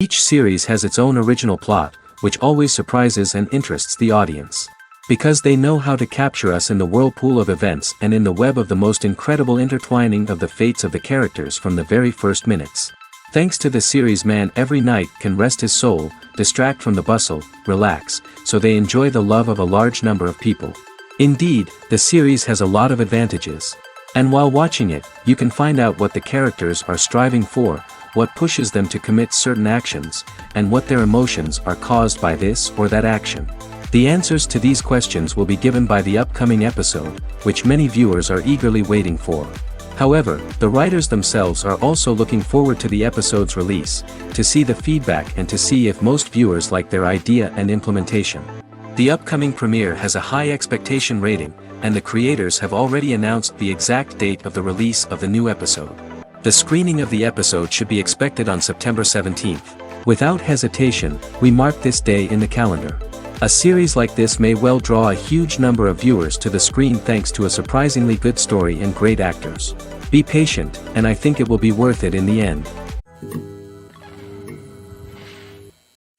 Each series has its own original plot, which always surprises and interests the audience. Because they know how to capture us in the whirlpool of events and in the web of the most incredible intertwining of the fates of the characters from the very first minutes. Thanks to the series, man every night can rest his soul, distract from the bustle, relax, so they enjoy the love of a large number of people. Indeed, the series has a lot of advantages. And while watching it, you can find out what the characters are striving for, what pushes them to commit certain actions, and what their emotions are caused by this or that action. The answers to these questions will be given by the upcoming episode, which many viewers are eagerly waiting for. However, the writers themselves are also looking forward to the episode's release, to see the feedback and to see if most viewers like their idea and implementation. The upcoming premiere has a high expectation rating, and the creators have already announced the exact date of the release of the new episode. The screening of the episode should be expected on September 17th. Without hesitation, we mark this day in the calendar. A series like this may well draw a huge number of viewers to the screen thanks to a surprisingly good story and great actors. Be patient, and I think it will be worth it in the end.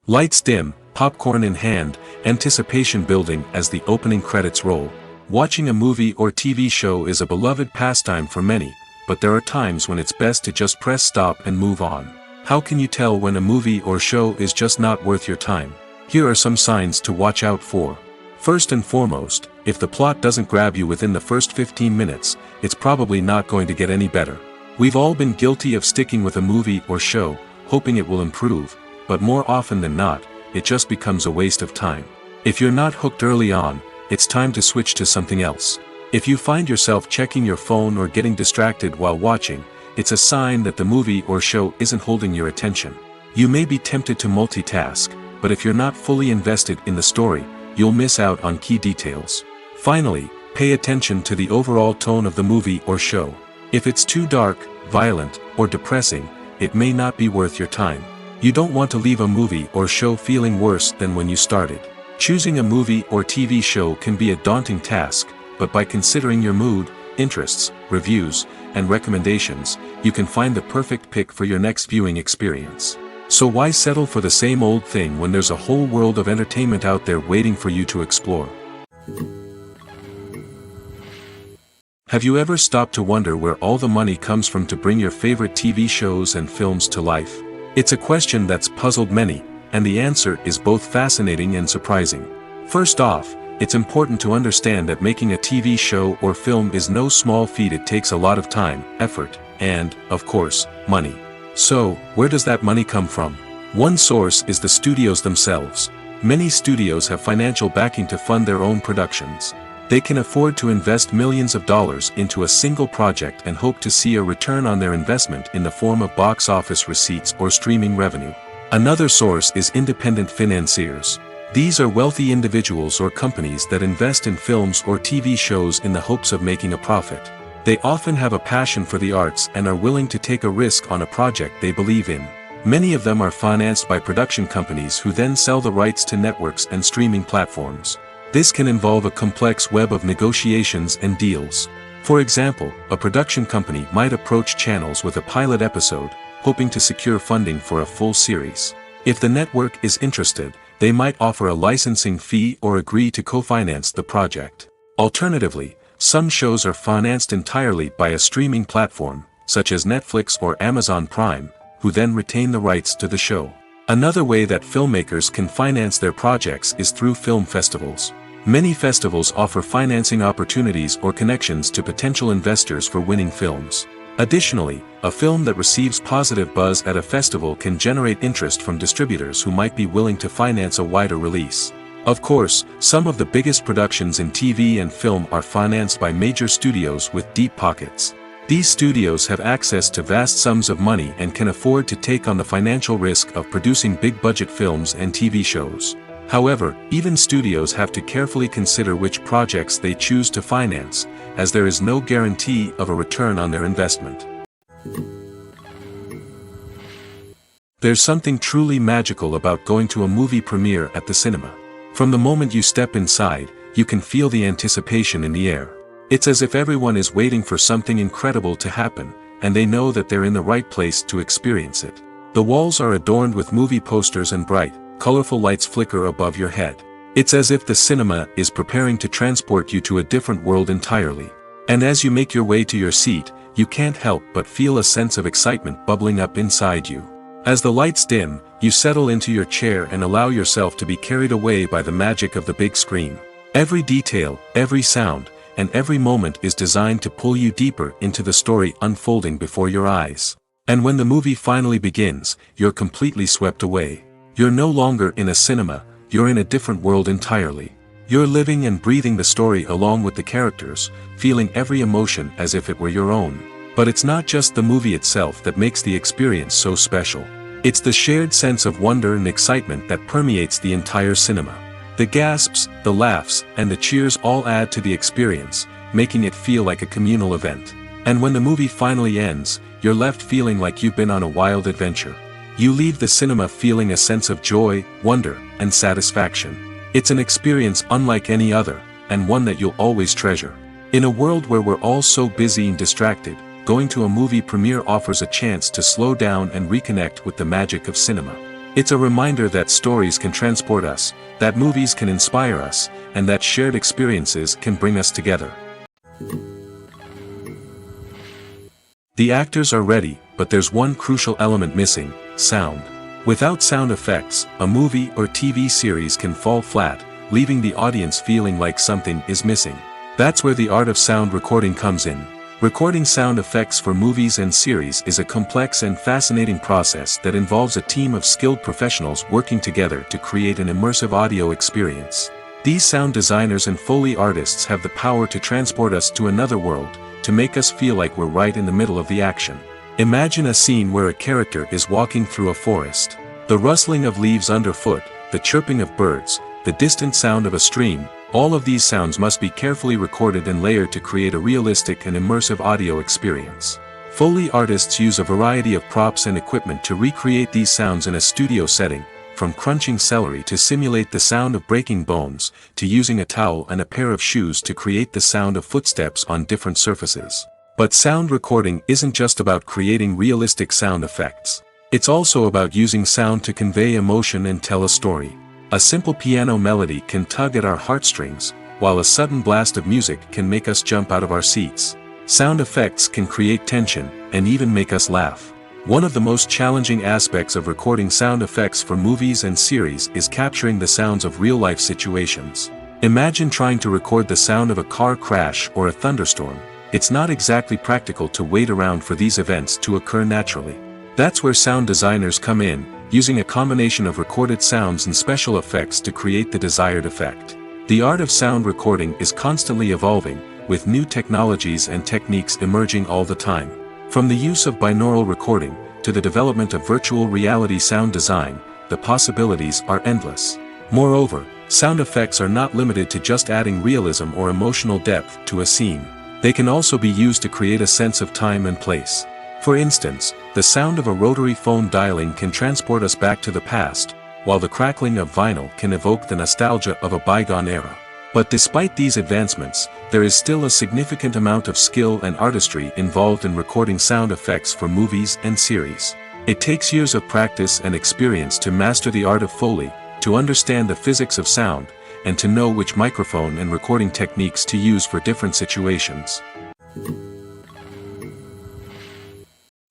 Lights dim, popcorn in hand, anticipation building as the opening credits roll. Watching a movie or TV show is a beloved pastime for many, but there are times when it's best to just press stop and move on. How can you tell when a movie or show is just not worth your time? Here are some signs to watch out for. First and foremost, if the plot doesn't grab you within the first 15 minutes, it's probably not going to get any better. We've all been guilty of sticking with a movie or show, hoping it will improve, but more often than not, it just becomes a waste of time. If you're not hooked early on, it's time to switch to something else. If you find yourself checking your phone or getting distracted while watching, it's a sign that the movie or show isn't holding your attention. You may be tempted to multitask, but if you're not fully invested in the story, you'll miss out on key details. Finally, pay attention to the overall tone of the movie or show. If it's too dark, violent, or depressing, it may not be worth your time. You don't want to leave a movie or show feeling worse than when you started. Choosing a movie or TV show can be a daunting task, but by considering your mood, interests, reviews, and recommendations, you can find the perfect pick for your next viewing experience. So why settle for the same old thing when there's a whole world of entertainment out there waiting for you to explore? Have you ever stopped to wonder where all the money comes from to bring your favorite TV shows and films to life? It's a question that's puzzled many, and the answer is both fascinating and surprising. First off, it's important to understand that making a TV show or film is no small feat. It takes a lot of time, effort, and, of course, money. So, where does that money come from? One source is the studios themselves. Many studios have financial backing to fund their own productions. They can afford to invest millions of dollars into a single project and hope to see a return on their investment in the form of box office receipts or streaming revenue. Another source is independent financiers. These are wealthy individuals or companies that invest in films or TV shows in the hopes of making a profit. They often have a passion for the arts and are willing to take a risk on a project they believe in. Many of them are financed by production companies who then sell the rights to networks and streaming platforms. This can involve a complex web of negotiations and deals. For example, a production company might approach channels with a pilot episode, hoping to secure funding for a full series. If the network is interested, they might offer a licensing fee or agree to co-finance the project. Alternatively, some shows are financed entirely by a streaming platform, such as Netflix or Amazon Prime, who then retain the rights to the show. Another way that filmmakers can finance their projects is through film festivals. Many festivals offer financing opportunities or connections to potential investors for winning films. Additionally, a film that receives positive buzz at a festival can generate interest from distributors who might be willing to finance a wider release. Of course, some of the biggest productions in TV and film are financed by major studios with deep pockets. These studios have access to vast sums of money and can afford to take on the financial risk of producing big-budget films and TV shows. However, even studios have to carefully consider which projects they choose to finance, as there is no guarantee of a return on their investment. There's something truly magical about going to a movie premiere at the cinema. From the moment you step inside, you can feel the anticipation in the air. It's as if everyone is waiting for something incredible to happen, and they know that they're in the right place to experience it. The walls are adorned with movie posters and bright, colorful lights flicker above your head. It's as if the cinema is preparing to transport you to a different world entirely. And as you make your way to your seat, you can't help but feel a sense of excitement bubbling up inside you. As the lights dim, you settle into your chair and allow yourself to be carried away by the magic of the big screen. Every detail, every sound, and every moment is designed to pull you deeper into the story unfolding before your eyes. And when the movie finally begins, you're completely swept away. You're no longer in a cinema, you're in a different world entirely. You're living and breathing the story along with the characters, feeling every emotion as if it were your own. But it's not just the movie itself that makes the experience so special. It's the shared sense of wonder and excitement that permeates the entire cinema. The gasps, the laughs, and the cheers all add to the experience, making it feel like a communal event. And when the movie finally ends, you're left feeling like you've been on a wild adventure. You leave the cinema feeling a sense of joy, wonder, and satisfaction. It's an experience unlike any other, and one that you'll always treasure. In a world where we're all so busy and distracted, going to a movie premiere offers a chance to slow down and reconnect with the magic of cinema. It's a reminder that stories can transport us, that movies can inspire us, and that shared experiences can bring us together. The actors are ready, but there's one crucial element missing: sound. Without sound effects, a movie or TV series can fall flat, leaving the audience feeling like something is missing. That's where the art of sound recording comes in. Recording sound effects for movies and series is a complex and fascinating process that involves a team of skilled professionals working together to create an immersive audio experience. These sound designers and Foley artists have the power to transport us to another world, to make us feel like we're right in the middle of the action. Imagine a scene where a character is walking through a forest. The rustling of leaves underfoot, the chirping of birds, the distant sound of a stream, all of these sounds must be carefully recorded and layered to create a realistic and immersive audio experience. Foley artists use a variety of props and equipment to recreate these sounds in a studio setting, from crunching celery to simulate the sound of breaking bones, to using a towel and a pair of shoes to create the sound of footsteps on different surfaces. But sound recording isn't just about creating realistic sound effects. It's also about using sound to convey emotion and tell a story. A simple piano melody can tug at our heartstrings, while a sudden blast of music can make us jump out of our seats. Sound effects can create tension, and even make us laugh. One of the most challenging aspects of recording sound effects for movies and series is capturing the sounds of real-life situations. Imagine trying to record the sound of a car crash or a thunderstorm. It's not exactly practical to wait around for these events to occur naturally. That's where sound designers come in, using a combination of recorded sounds and special effects to create the desired effect. The art of sound recording is constantly evolving, with new technologies and techniques emerging all the time. From the use of binaural recording, to the development of virtual reality sound design, the possibilities are endless. Moreover, sound effects are not limited to just adding realism or emotional depth to a scene. They can also be used to create a sense of time and place. For instance, the sound of a rotary phone dialing can transport us back to the past, while the crackling of vinyl can evoke the nostalgia of a bygone era. But despite these advancements, there is still a significant amount of skill and artistry involved in recording sound effects for movies and series. It takes years of practice and experience to master the art of Foley, to understand the physics of sound, and to know which microphone and recording techniques to use for different situations.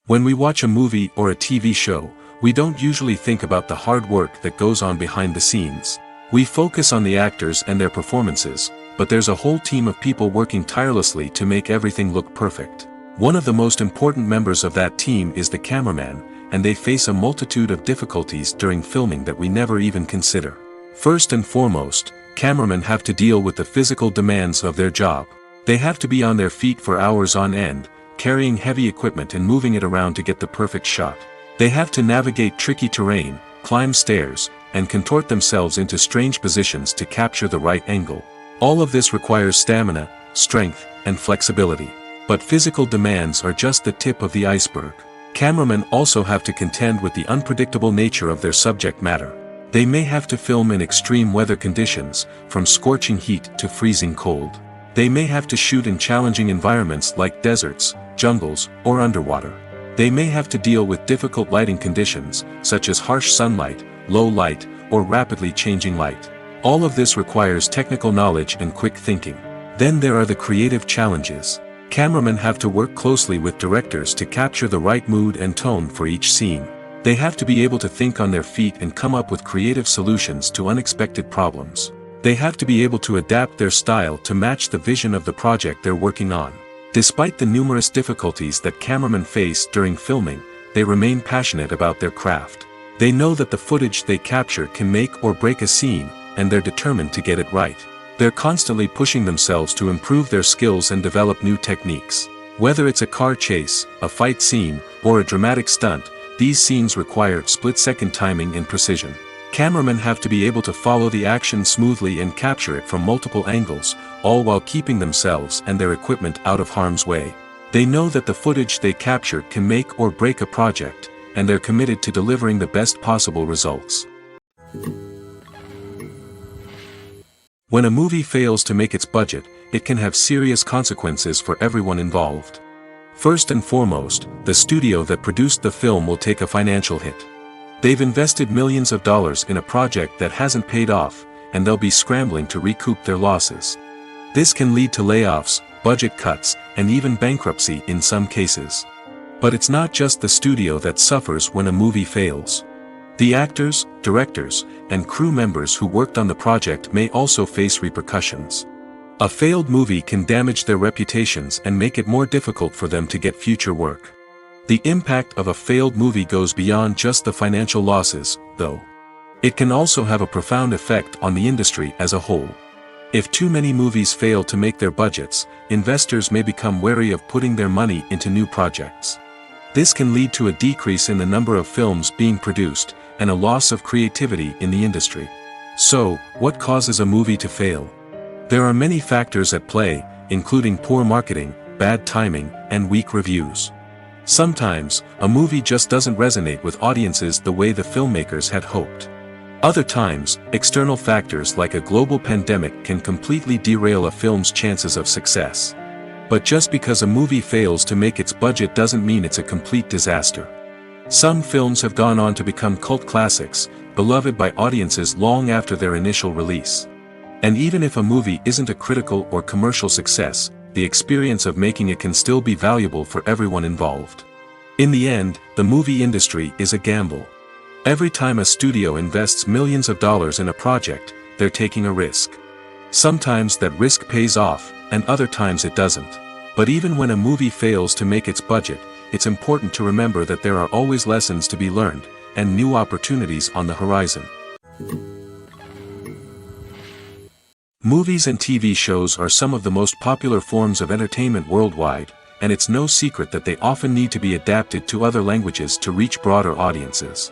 When we watch a movie or a TV show, we don't usually think about the hard work that goes on behind the scenes. We focus on the actors and their performances, but there's a whole team of people working tirelessly to make everything look perfect. One of the most important members of that team is the cameraman, and they face a multitude of difficulties during filming that we never even consider. First and foremost, cameramen have to deal with the physical demands of their job. They have to be on their feet for hours on end, carrying heavy equipment and moving it around to get the perfect shot. They have to navigate tricky terrain, climb stairs, and contort themselves into strange positions to capture the right angle. All of this requires stamina, strength, and flexibility. But physical demands are just the tip of the iceberg. Cameramen also have to contend with the unpredictable nature of their subject matter. They may have to film in extreme weather conditions, from scorching heat to freezing cold. They may have to shoot in challenging environments like deserts, jungles, or underwater. They may have to deal with difficult lighting conditions, such as harsh sunlight, low light, or rapidly changing light. All of this requires technical knowledge and quick thinking. Then there are the creative challenges. Cameramen have to work closely with directors to capture the right mood and tone for each scene. They have to be able to think on their feet and come up with creative solutions to unexpected problems. They have to be able to adapt their style to match the vision of the project they're working on. Despite the numerous difficulties that cameramen face during filming, they remain passionate about their craft. They know that the footage they capture can make or break a scene, and they're determined to get it right. They're constantly pushing themselves to improve their skills and develop new techniques. Whether it's a car chase, a fight scene, or a dramatic stunt, these scenes require split-second timing and precision. Cameramen have to be able to follow the action smoothly and capture it from multiple angles, all while keeping themselves and their equipment out of harm's way. They know that the footage they capture can make or break a project, and they're committed to delivering the best possible results. When a movie fails to make its budget, it can have serious consequences for everyone involved. First and foremost, the studio that produced the film will take a financial hit. They've invested millions of dollars in a project that hasn't paid off, and they'll be scrambling to recoup their losses. This can lead to layoffs, budget cuts, and even bankruptcy in some cases. But it's not just the studio that suffers when a movie fails. The actors, directors, and crew members who worked on the project may also face repercussions. A failed movie can damage their reputations and make it more difficult for them to get future work. The impact of a failed movie goes beyond just the financial losses, though. It can also have a profound effect on the industry as a whole. If too many movies fail to make their budgets, investors may become wary of putting their money into new projects. This can lead to a decrease in the number of films being produced, and a loss of creativity in the industry. So, what causes a movie to fail? There are many factors at play, including poor marketing, bad timing, and weak reviews. Sometimes, a movie just doesn't resonate with audiences the way the filmmakers had hoped. Other times, external factors like a global pandemic can completely derail a film's chances of success. But just because a movie fails to make its budget doesn't mean it's a complete disaster. Some films have gone on to become cult classics, beloved by audiences long after their initial release. And even if a movie isn't a critical or commercial success, the experience of making it can still be valuable for everyone involved. In the end, the movie industry is a gamble. Every time a studio invests millions of dollars in a project, they're taking a risk. Sometimes that risk pays off, and other times it doesn't. But even when a movie fails to make its budget, it's important to remember that there are always lessons to be learned, and new opportunities on the horizon. Movies and TV shows are some of the most popular forms of entertainment worldwide, and it's no secret that they often need to be adapted to other languages to reach broader audiences.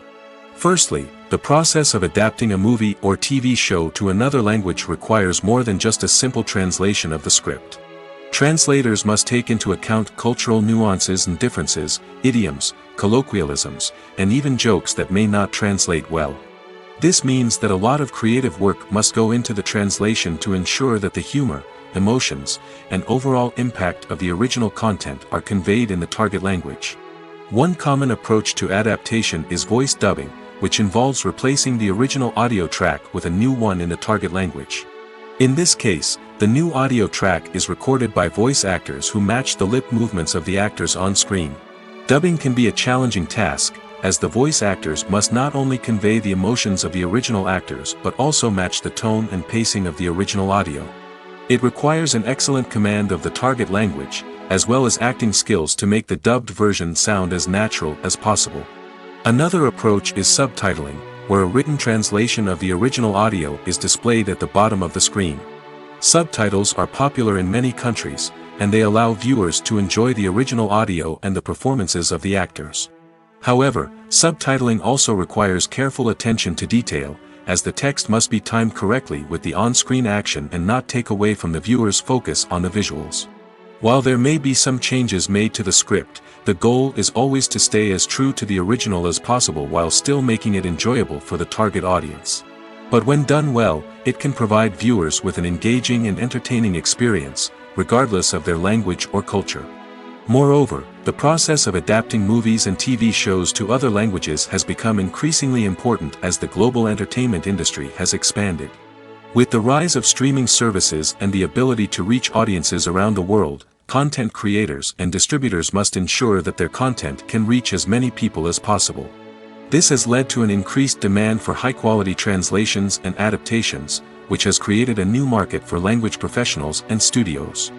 Firstly, the process of adapting a movie or TV show to another language requires more than just a simple translation of the script. Translators must take into account cultural nuances and differences, idioms, colloquialisms, and even jokes that may not translate well. This means that a lot of creative work must go into the translation to ensure that the humor, emotions, and overall impact of the original content are conveyed in the target language. One common approach to adaptation is voice dubbing, which involves replacing the original audio track with a new one in the target language. In this case, the new audio track is recorded by voice actors who match the lip movements of the actors on screen. Dubbing can be a challenging task, as the voice actors must not only convey the emotions of the original actors but also match the tone and pacing of the original audio. It requires an excellent command of the target language, as well as acting skills to make the dubbed version sound as natural as possible. Another approach is subtitling, where a written translation of the original audio is displayed at the bottom of the screen. Subtitles are popular in many countries, and they allow viewers to enjoy the original audio and the performances of the actors. However, subtitling also requires careful attention to detail, as the text must be timed correctly with the on-screen action and not take away from the viewer's focus on the visuals. While there may be some changes made to the script, the goal is always to stay as true to the original as possible while still making it enjoyable for the target audience. But when done well, it can provide viewers with an engaging and entertaining experience, regardless of their language or culture. Moreover, the process of adapting movies and TV shows to other languages has become increasingly important as the global entertainment industry has expanded. With the rise of streaming services and the ability to reach audiences around the world, content creators and distributors must ensure that their content can reach as many people as possible. This has led to an increased demand for high-quality translations and adaptations, which has created a new market for language professionals and studios.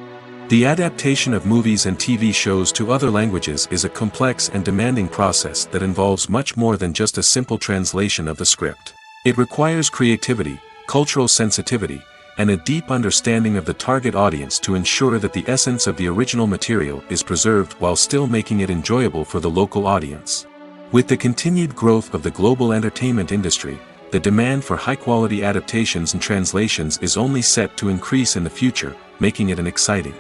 The adaptation of movies and TV shows to other languages is a complex and demanding process that involves much more than just a simple translation of the script. It requires creativity, cultural sensitivity, and a deep understanding of the target audience to ensure that the essence of the original material is preserved while still making it enjoyable for the local audience. With the continued growth of the global entertainment industry, the demand for high-quality adaptations and translations is only set to increase in the future, making it an exciting.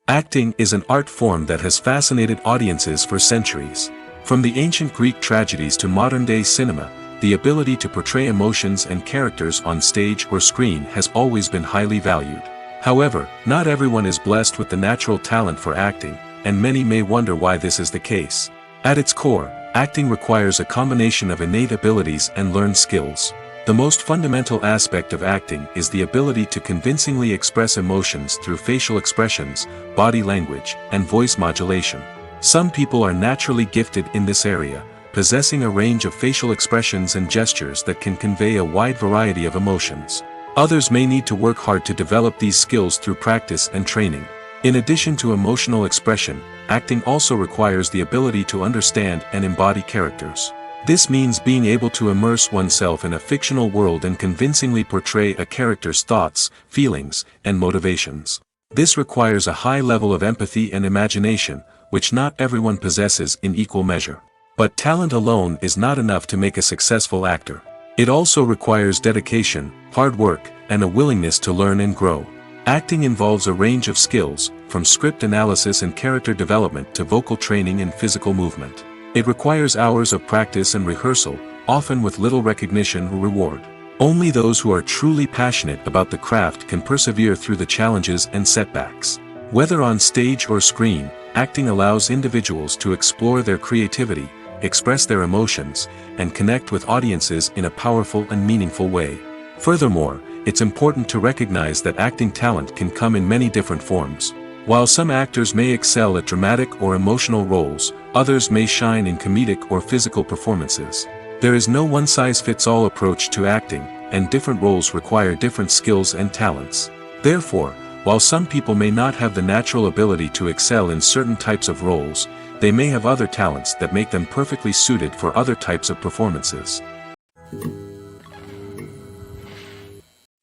Acting is an art form that has fascinated audiences for centuries. From the ancient Greek tragedies to modern-day cinema, the ability to portray emotions and characters on stage or screen has always been highly valued. However, not everyone is blessed with the natural talent for acting, and many may wonder why this is the case. At its core, acting requires a combination of innate abilities and learned skills. The most fundamental aspect of acting is the ability to convincingly express emotions through facial expressions, body language, and voice modulation. Some people are naturally gifted in this area, possessing a range of facial expressions and gestures that can convey a wide variety of emotions. Others may need to work hard to develop these skills through practice and training. In addition to emotional expression, acting also requires the ability to understand and embody characters. This means being able to immerse oneself in a fictional world and convincingly portray a character's thoughts, feelings, and motivations. This requires a high level of empathy and imagination, which not everyone possesses in equal measure. But talent alone is not enough to make a successful actor. It also requires dedication, hard work, and a willingness to learn and grow. Acting involves a range of skills, from script analysis and character development to vocal training and physical movement. It requires hours of practice and rehearsal, often with little recognition or reward. Only those who are truly passionate about the craft can persevere through the challenges and setbacks. Whether on stage or screen, acting allows individuals to explore their creativity, express their emotions, and connect with audiences in a powerful and meaningful way. Furthermore, it's important to recognize that acting talent can come in many different forms. While some actors may excel at dramatic or emotional roles, others may shine in comedic or physical performances. There is no one-size-fits-all approach to acting, and different roles require different skills and talents. Therefore, while some people may not have the natural ability to excel in certain types of roles, they may have other talents that make them perfectly suited for other types of performances.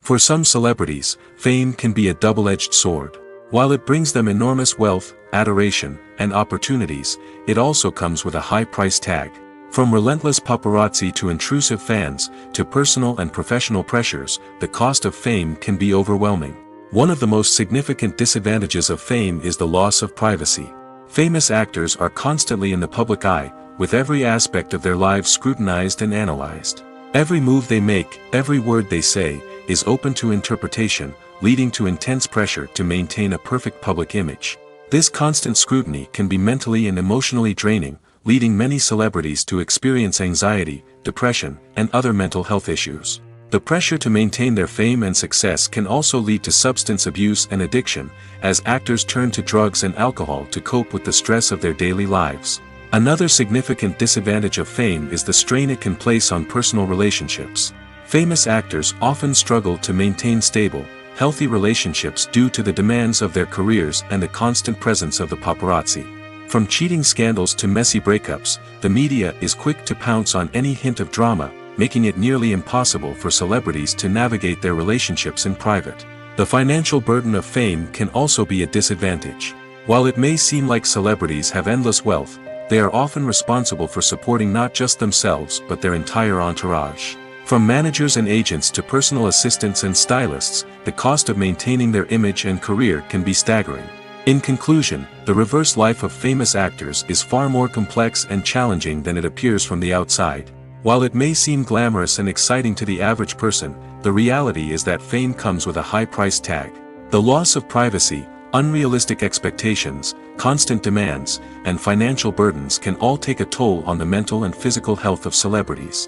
For some celebrities, fame can be a double-edged sword. While it brings them enormous wealth, adoration, and opportunities, it also comes with a high price tag. From relentless paparazzi to intrusive fans, to personal and professional pressures, the cost of fame can be overwhelming. One of the most significant disadvantages of fame is the loss of privacy. Famous actors are constantly in the public eye, with every aspect of their lives scrutinized and analyzed. Every move they make, every word they say, is open to interpretation, leading to intense pressure to maintain a perfect public image. This constant scrutiny can be mentally and emotionally draining, leading many celebrities to experience anxiety, depression, and other mental health issues. The pressure to maintain their fame and success can also lead to substance abuse and addiction, as actors turn to drugs and alcohol to cope with the stress of their daily lives. Another significant disadvantage of fame is the strain it can place on personal relationships. Famous actors often struggle to maintain stable, healthy relationships due to the demands of their careers and the constant presence of the paparazzi. From cheating scandals to messy breakups, the media is quick to pounce on any hint of drama, making it nearly impossible for celebrities to navigate their relationships in private. The financial burden of fame can also be a disadvantage. While it may seem like celebrities have endless wealth, they are often responsible for supporting not just themselves but their entire entourage. From managers and agents to personal assistants and stylists, the cost of maintaining their image and career can be staggering. In conclusion, the reverse life of famous actors is far more complex and challenging than it appears from the outside. While it may seem glamorous and exciting to the average person, the reality is that fame comes with a high price tag. The loss of privacy, unrealistic expectations, constant demands, and financial burdens can all take a toll on the mental and physical health of celebrities.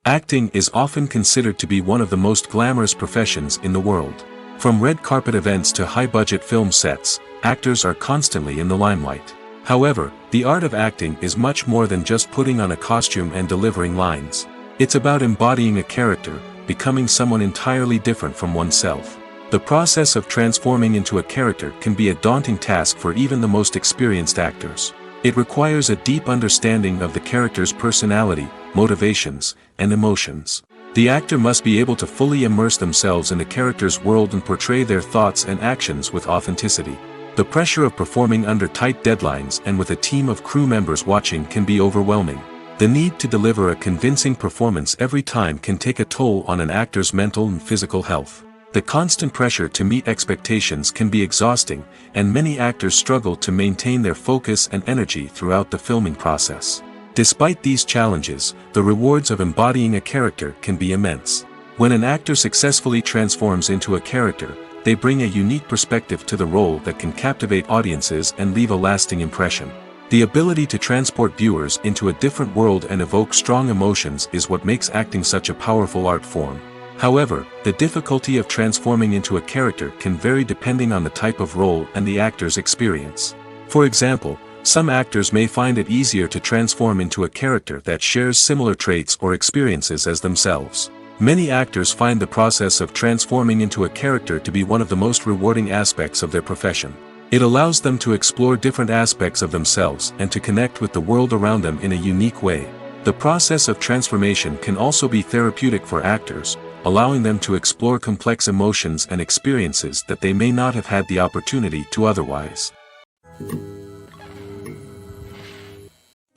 Acting is often considered to be one of the most glamorous professions in the world. From red carpet events to high-budget film sets, actors are constantly in the limelight. However, the art of acting is much more than just putting on a costume and delivering lines. It's about embodying a character, becoming someone entirely different from oneself. The process of transforming into a character can be a daunting task for even the most experienced actors. It requires a deep understanding of the character's personality, motivations, and emotions. The actor must be able to fully immerse themselves in the character's world and portray their thoughts and actions with authenticity. The pressure of performing under tight deadlines and with a team of crew members watching can be overwhelming. The need to deliver a convincing performance every time can take a toll on an actor's mental and physical health. The constant pressure to meet expectations can be exhausting, and many actors struggle to maintain their focus and energy throughout the filming process. Despite these challenges, the rewards of embodying a character can be immense. When an actor successfully transforms into a character, they bring a unique perspective to the role that can captivate audiences and leave a lasting impression. The ability to transport viewers into a different world and evoke strong emotions is what makes acting such a powerful art form. However, the difficulty of transforming into a character can vary depending on the type of role and the actor's experience. For example, some actors may find it easier to transform into a character that shares similar traits or experiences as themselves. Many actors find the process of transforming into a character to be one of the most rewarding aspects of their profession. It allows them to explore different aspects of themselves and to connect with the world around them in a unique way. The process of transformation can also be therapeutic for actors, allowing them to explore complex emotions and experiences that they may not have had the opportunity to otherwise.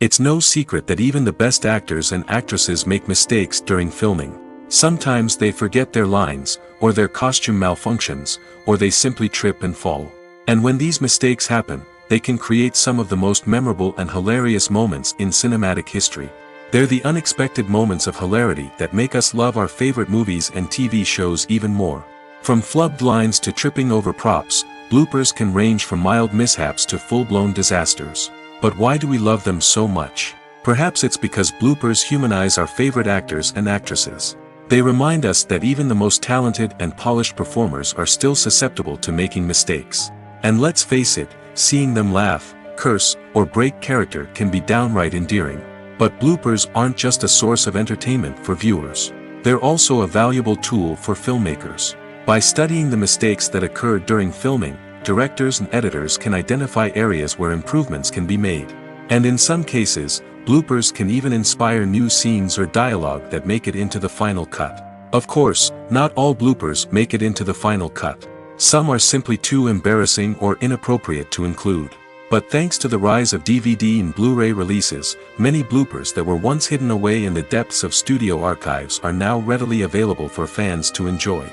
It's no secret that even the best actors and actresses make mistakes during filming. Sometimes they forget their lines, or their costume malfunctions, or they simply trip and fall. And when these mistakes happen, they can create some of the most memorable and hilarious moments in cinematic history. They're the unexpected moments of hilarity that make us love our favorite movies and TV shows even more. From flubbed lines to tripping over props, bloopers can range from mild mishaps to full-blown disasters. But why do we love them so much? Perhaps it's because bloopers humanize our favorite actors and actresses. They remind us that even the most talented and polished performers are still susceptible to making mistakes. And let's face it, seeing them laugh, curse, or break character can be downright endearing. But bloopers aren't just a source of entertainment for viewers. They're also a valuable tool for filmmakers. By studying the mistakes that occurred during filming, directors and editors can identify areas where improvements can be made. And in some cases, bloopers can even inspire new scenes or dialogue that make it into the final cut. Of course, not all bloopers make it into the final cut. Some are simply too embarrassing or inappropriate to include. But thanks to the rise of DVD and Blu-ray releases, many bloopers that were once hidden away in the depths of studio archives are now readily available for fans to enjoy.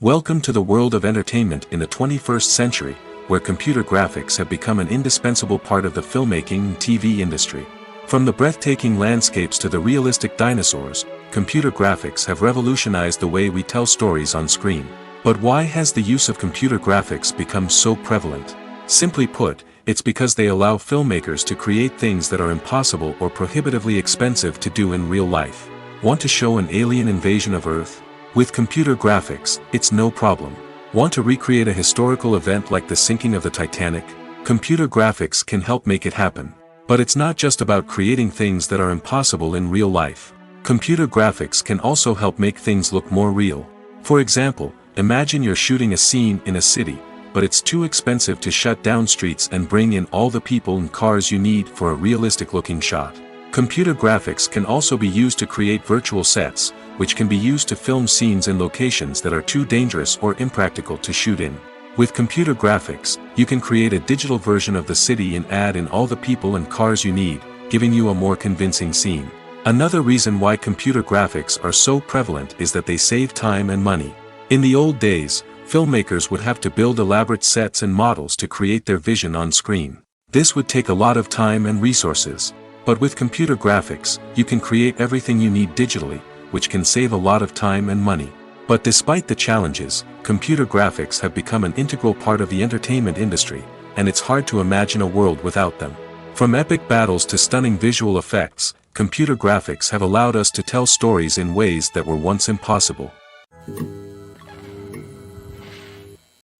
Welcome to the world of entertainment in the 21st century, where computer graphics have become an indispensable part of the filmmaking and TV industry. From the breathtaking landscapes to the realistic dinosaurs, computer graphics have revolutionized the way we tell stories on screen. But why has the use of computer graphics become so prevalent? Simply put, it's because they allow filmmakers to create things that are impossible or prohibitively expensive to do in real life. Want to show an alien invasion of Earth? With computer graphics, it's no problem. Want to recreate a historical event like the sinking of the Titanic? Computer graphics can help make it happen. But it's not just about creating things that are impossible in real life. Computer graphics can also help make things look more real. For example, imagine you're shooting a scene in a city, but it's too expensive to shut down streets and bring in all the people and cars you need for a realistic-looking shot. Computer graphics can also be used to create virtual sets, which can be used to film scenes in locations that are too dangerous or impractical to shoot in. With computer graphics, you can create a digital version of the city and add in all the people and cars you need, giving you a more convincing scene. Another reason why computer graphics are so prevalent is that they save time and money. In the old days, filmmakers would have to build elaborate sets and models to create their vision on screen. This would take a lot of time and resources. But with computer graphics, you can create everything you need digitally, which can save a lot of time and money. But despite the challenges, computer graphics have become an integral part of the entertainment industry, and it's hard to imagine a world without them. From epic battles to stunning visual effects, computer graphics have allowed us to tell stories in ways that were once impossible.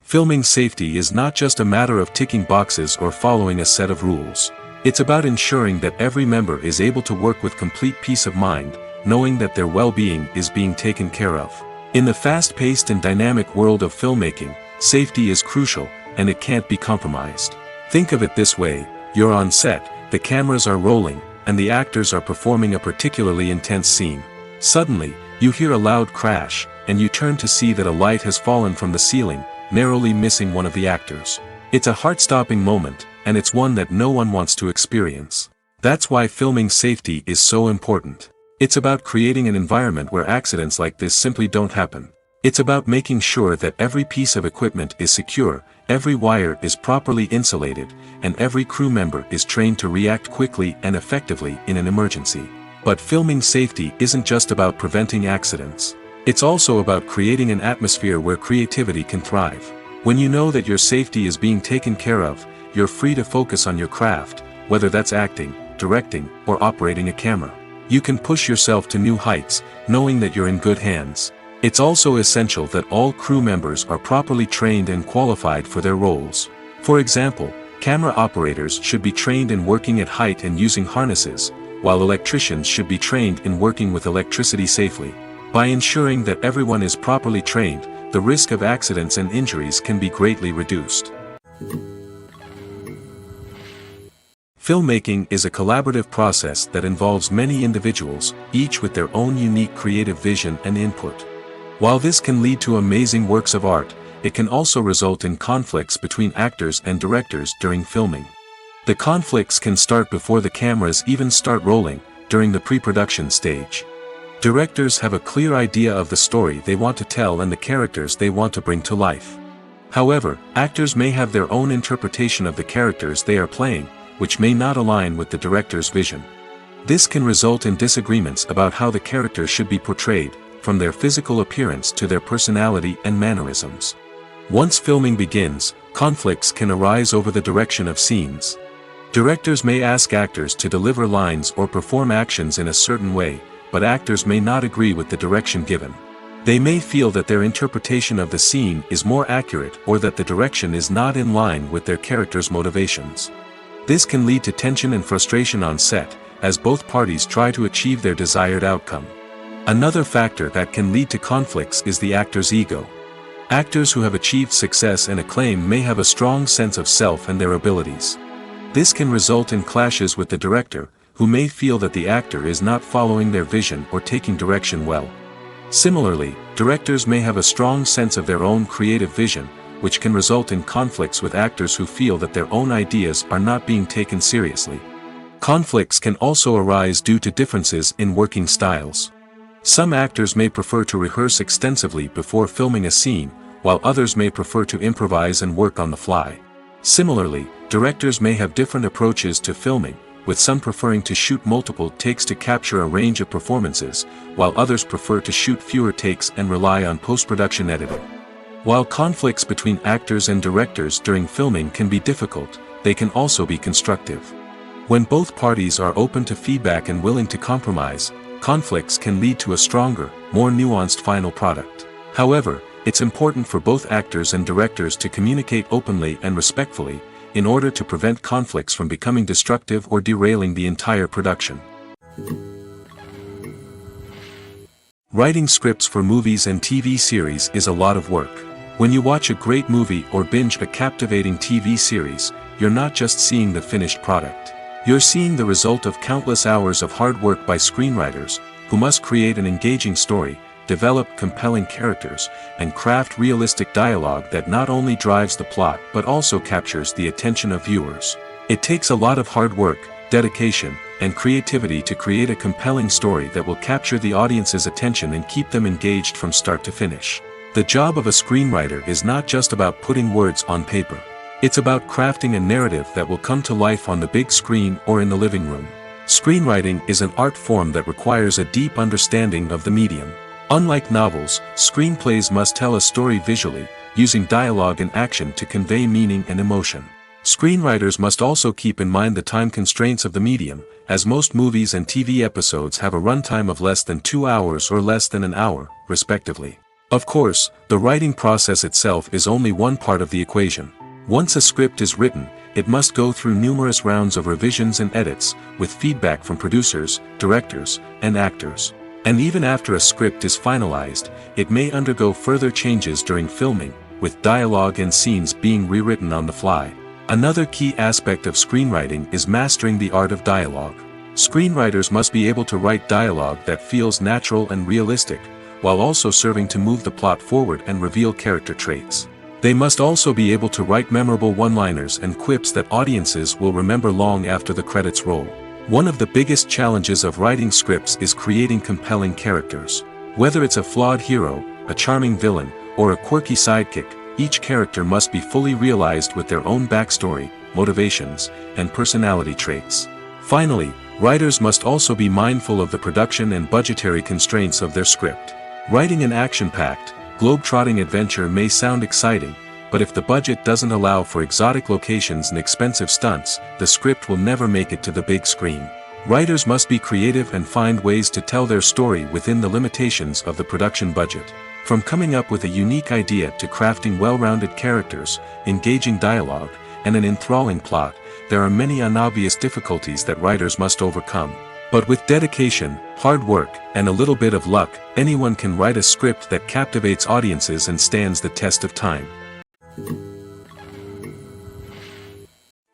Filming safety is not just a matter of ticking boxes or following a set of rules. It's about ensuring that every member is able to work with complete peace of mind, knowing that their well-being is being taken care of. In the fast-paced and dynamic world of filmmaking, safety is crucial, and it can't be compromised. Think of it this way: you're on set, the cameras are rolling, and the actors are performing a particularly intense scene. Suddenly, you hear a loud crash, and you turn to see that a light has fallen from the ceiling, narrowly missing one of the actors. It's a heart-stopping moment, and it's one that no one wants to experience. That's why filming safety is so important. It's about creating an environment where accidents like this simply don't happen. It's about making sure that every piece of equipment is secure, every wire is properly insulated, and every crew member is trained to react quickly and effectively in an emergency. But filming safety isn't just about preventing accidents. It's also about creating an atmosphere where creativity can thrive. When you know that your safety is being taken care of, you're free to focus on your craft, whether that's acting, directing, or operating a camera. You can push yourself to new heights, knowing that you're in good hands. It's also essential that all crew members are properly trained and qualified for their roles. For example, camera operators should be trained in working at height and using harnesses, while electricians should be trained in working with electricity safely. By ensuring that everyone is properly trained, the risk of accidents and injuries can be greatly reduced. Filmmaking is a collaborative process that involves many individuals, each with their own unique creative vision and input. While this can lead to amazing works of art, it can also result in conflicts between actors and directors during filming. The conflicts can start before the cameras even start rolling, during the pre-production stage. Directors have a clear idea of the story they want to tell and the characters they want to bring to life. However, actors may have their own interpretation of the characters they are playing, which may not align with the director's vision. This can result in disagreements about how the characters should be portrayed, from their physical appearance to their personality and mannerisms. Once filming begins, conflicts can arise over the direction of scenes. Directors may ask actors to deliver lines or perform actions in a certain way, but actors may not agree with the direction given. They may feel that their interpretation of the scene is more accurate or that the direction is not in line with their character's motivations. This can lead to tension and frustration on set, as both parties try to achieve their desired outcome. Another factor that can lead to conflicts is the actor's ego. Actors who have achieved success and acclaim may have a strong sense of self and their abilities. This can result in clashes with the director, who may feel that the actor is not following their vision or taking direction well. Similarly, directors may have a strong sense of their own creative vision, which can result in conflicts with actors who feel that their own ideas are not being taken seriously. Conflicts can also arise due to differences in working styles. Some actors may prefer to rehearse extensively before filming a scene, while others may prefer to improvise and work on the fly. Similarly, directors may have different approaches to filming, with some preferring to shoot multiple takes to capture a range of performances, while others prefer to shoot fewer takes and rely on post-production editing. While conflicts between actors and directors during filming can be difficult, they can also be constructive. When both parties are open to feedback and willing to compromise, conflicts can lead to a stronger, more nuanced final product. However, it's important for both actors and directors to communicate openly and respectfully, in order to prevent conflicts from becoming destructive or derailing the entire production. Writing scripts for movies and TV series is a lot of work. When you watch a great movie or binge a captivating TV series, you're not just seeing the finished product. You're seeing the result of countless hours of hard work by screenwriters, who must create an engaging story, develop compelling characters, and craft realistic dialogue that not only drives the plot but also captures the attention of viewers. It takes a lot of hard work, dedication, and creativity to create a compelling story that will capture the audience's attention and keep them engaged from start to finish. The job of a screenwriter is not just about putting words on paper. It's about crafting a narrative that will come to life on the big screen or in the living room. Screenwriting is an art form that requires a deep understanding of the medium. Unlike novels, screenplays must tell a story visually, using dialogue and action to convey meaning and emotion. Screenwriters must also keep in mind the time constraints of the medium, as most movies and TV episodes have a runtime of less than 2 hours or less than an hour, respectively. Of course, the writing process itself is only one part of the equation. Once a script is written, it must go through numerous rounds of revisions and edits, with feedback from producers, directors, and actors. And even after a script is finalized, it may undergo further changes during filming, with dialogue and scenes being rewritten on the fly. Another key aspect of screenwriting is mastering the art of dialogue. Screenwriters must be able to write dialogue that feels natural and realistic, while also serving to move the plot forward and reveal character traits. They must also be able to write memorable one-liners and quips that audiences will remember long after the credits roll. One of the biggest challenges of writing scripts is creating compelling characters. Whether it's a flawed hero, a charming villain, or a quirky sidekick, each character must be fully realized with their own backstory, motivations, and personality traits. Finally, writers must also be mindful of the production and budgetary constraints of their script. Writing an action-packed, globe-trotting adventure may sound exciting, but if the budget doesn't allow for exotic locations and expensive stunts, the script will never make it to the big screen. Writers must be creative and find ways to tell their story within the limitations of the production budget. From coming up with a unique idea to crafting well-rounded characters, engaging dialogue, and an enthralling plot, there are many unobvious difficulties that writers must overcome. But with dedication, hard work, and a little bit of luck, anyone can write a script that captivates audiences and stands the test of time.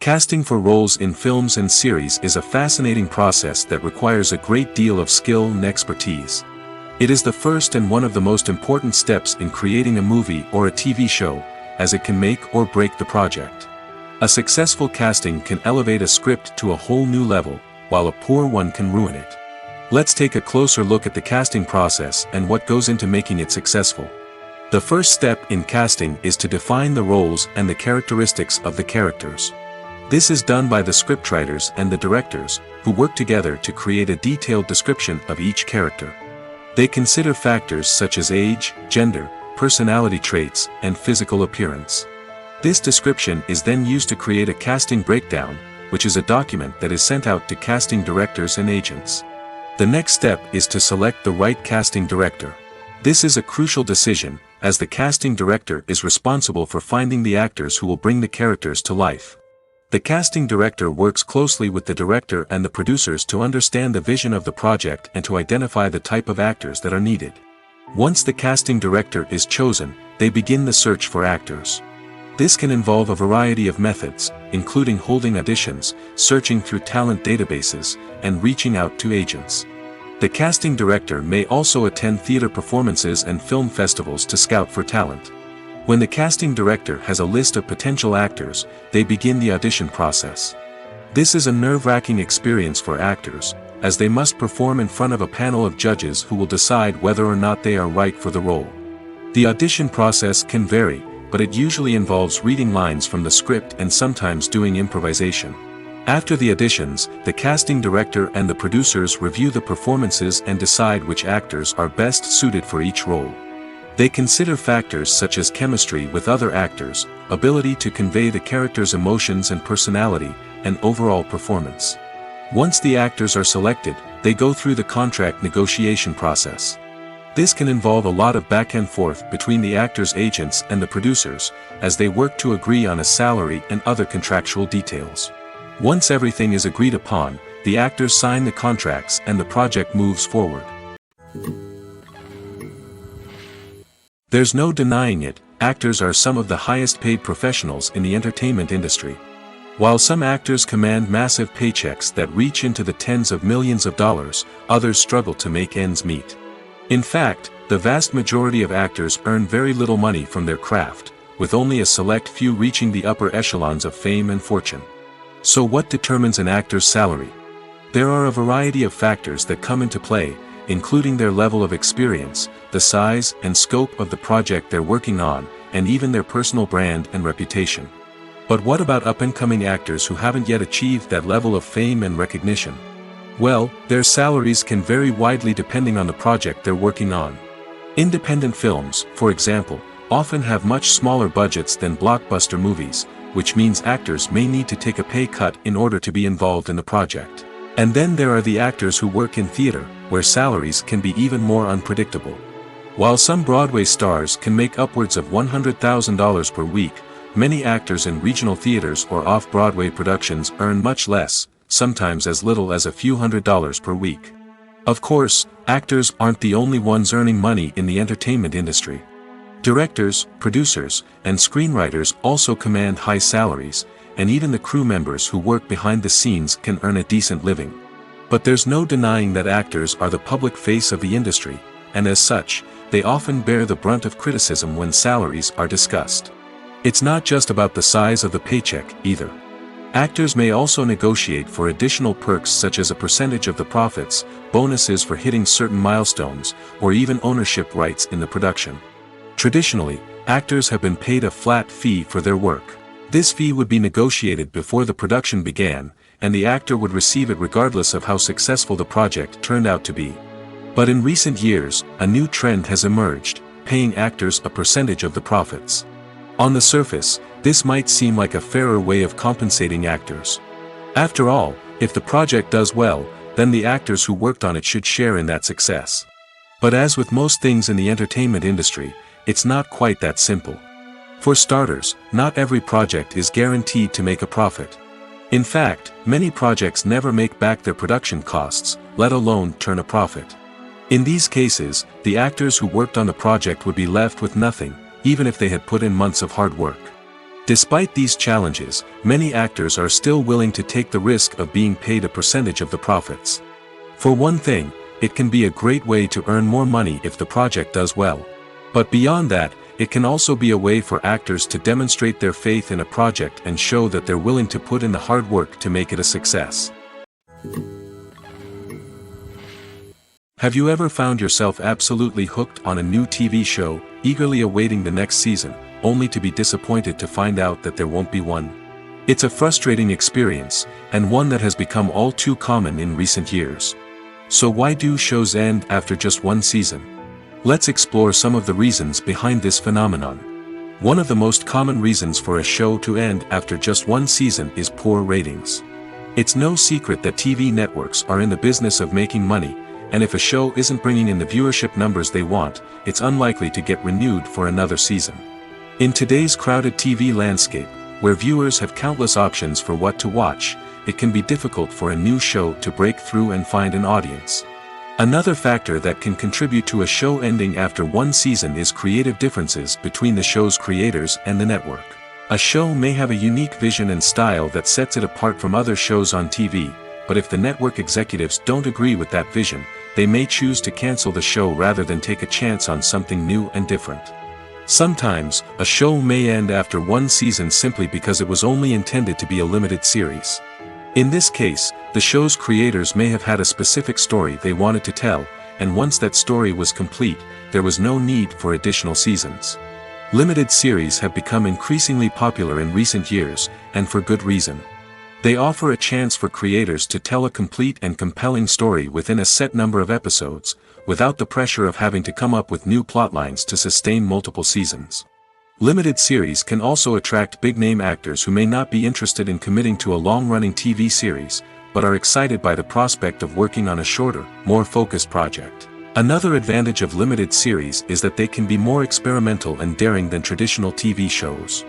Casting for roles in films and series is a fascinating process that requires a great deal of skill and expertise. It is the first and one of the most important steps in creating a movie or a TV show, as it can make or break the project. A successful casting can elevate a script to a whole new level, while a poor one can ruin it. Let's take a closer look at the casting process and what goes into making it successful. The first step in casting is to define the roles and the characteristics of the characters. This is done by the scriptwriters and the directors, who work together to create a detailed description of each character. They consider factors such as age, gender, personality traits, and physical appearance. This description is then used to create a casting breakdown, which is a document that is sent out to casting directors and agents. The next step is to select the right casting director. This is a crucial decision, as the casting director is responsible for finding the actors who will bring the characters to life. The casting director works closely with the director and the producers to understand the vision of the project and to identify the type of actors that are needed. Once the casting director is chosen, they begin the search for actors. This can involve a variety of methods, including holding auditions, searching through talent databases, and reaching out to agents. The casting director may also attend theater performances and film festivals to scout for talent. When the casting director has a list of potential actors, they begin the audition process. This is a nerve-wracking experience for actors, as they must perform in front of a panel of judges who will decide whether or not they are right for the role. The audition process can vary, but it usually involves reading lines from the script and sometimes doing improvisation. After the auditions, the casting director and the producers review the performances and decide which actors are best suited for each role. They consider factors such as chemistry with other actors, ability to convey the character's emotions and personality, and overall performance. Once the actors are selected, they go through the contract negotiation process. This can involve a lot of back and forth between the actors' agents and the producers, as they work to agree on a salary and other contractual details. Once everything is agreed upon, the actors sign the contracts and the project moves forward. There's no denying it, actors are some of the highest paid professionals in the entertainment industry. While some actors command massive paychecks that reach into the tens of millions of dollars, others struggle to make ends meet. In fact, the vast majority of actors earn very little money from their craft, with only a select few reaching the upper echelons of fame and fortune. So what determines an actor's salary? There are a variety of factors that come into play, including their level of experience, the size and scope of the project they're working on, and even their personal brand and reputation. But what about up-and-coming actors who haven't yet achieved that level of fame and recognition? Well, their salaries can vary widely depending on the project they're working on. Independent films, for example, often have much smaller budgets than blockbuster movies, which means actors may need to take a pay cut in order to be involved in the project. And then there are the actors who work in theater, where salaries can be even more unpredictable. While some Broadway stars can make upwards of $100,000 per week, many actors in regional theaters or off-Broadway productions earn much less, sometimes as little as a few $100s per week. Of course, actors aren't the only ones earning money in the entertainment industry. Directors, producers, and screenwriters also command high salaries, and even the crew members who work behind the scenes can earn a decent living. But there's no denying that actors are the public face of the industry, and as such, they often bear the brunt of criticism when salaries are discussed. It's not just about the size of the paycheck, either. Actors may also negotiate for additional perks such as a percentage of the profits, bonuses for hitting certain milestones, or even ownership rights in the production. Traditionally, actors have been paid a flat fee for their work. This fee would be negotiated before the production began, and the actor would receive it regardless of how successful the project turned out to be. But in recent years, a new trend has emerged, paying actors a percentage of the profits. On the surface, this might seem like a fairer way of compensating actors. After all, if the project does well, then the actors who worked on it should share in that success. But as with most things in the entertainment industry, it's not quite that simple. For starters, not every project is guaranteed to make a profit. In fact, many projects never make back their production costs, let alone turn a profit. In these cases, the actors who worked on the project would be left with nothing, even if they had put in months of hard work. Despite these challenges, many actors are still willing to take the risk of being paid a percentage of the profits. For one thing, it can be a great way to earn more money if the project does well. But beyond that, it can also be a way for actors to demonstrate their faith in a project and show that they're willing to put in the hard work to make it a success. Have you ever found yourself absolutely hooked on a new TV show, eagerly awaiting the next season, only to be disappointed to find out that there won't be one? It's a frustrating experience, and one that has become all too common in recent years. So why do shows end after just one season? Let's explore some of the reasons behind this phenomenon. One of the most common reasons for a show to end after just one season is poor ratings. It's no secret that TV networks are in the business of making money, and if a show isn't bringing in the viewership numbers they want, it's unlikely to get renewed for another season. In today's crowded TV landscape, where viewers have countless options for what to watch, it can be difficult for a new show to break through and find an audience. Another factor that can contribute to a show ending after one season is creative differences between the show's creators and the network. A show may have a unique vision and style that sets it apart from other shows on TV, but if the network executives don't agree with that vision, they may choose to cancel the show rather than take a chance on something new and different. Sometimes, a show may end after one season simply because it was only intended to be a limited series. In this case, the show's creators may have had a specific story they wanted to tell, and once that story was complete, there was no need for additional seasons. Limited series have become increasingly popular in recent years, and for good reason. They offer a chance for creators to tell a complete and compelling story within a set number of episodes, without the pressure of having to come up with new plotlines to sustain multiple seasons. Limited series can also attract big-name actors who may not be interested in committing to a long-running TV series, but are excited by the prospect of working on a shorter, more focused project. Another advantage of limited series is that they can be more experimental and daring than traditional TV shows.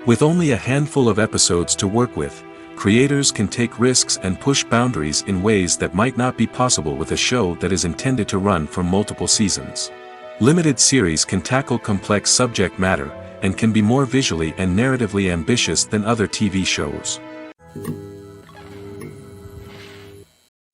With only a handful of episodes to work with, creators can take risks and push boundaries in ways that might not be possible with a show that is intended to run for multiple seasons. Limited series can tackle complex subject matter, and can be more visually and narratively ambitious than other TV shows.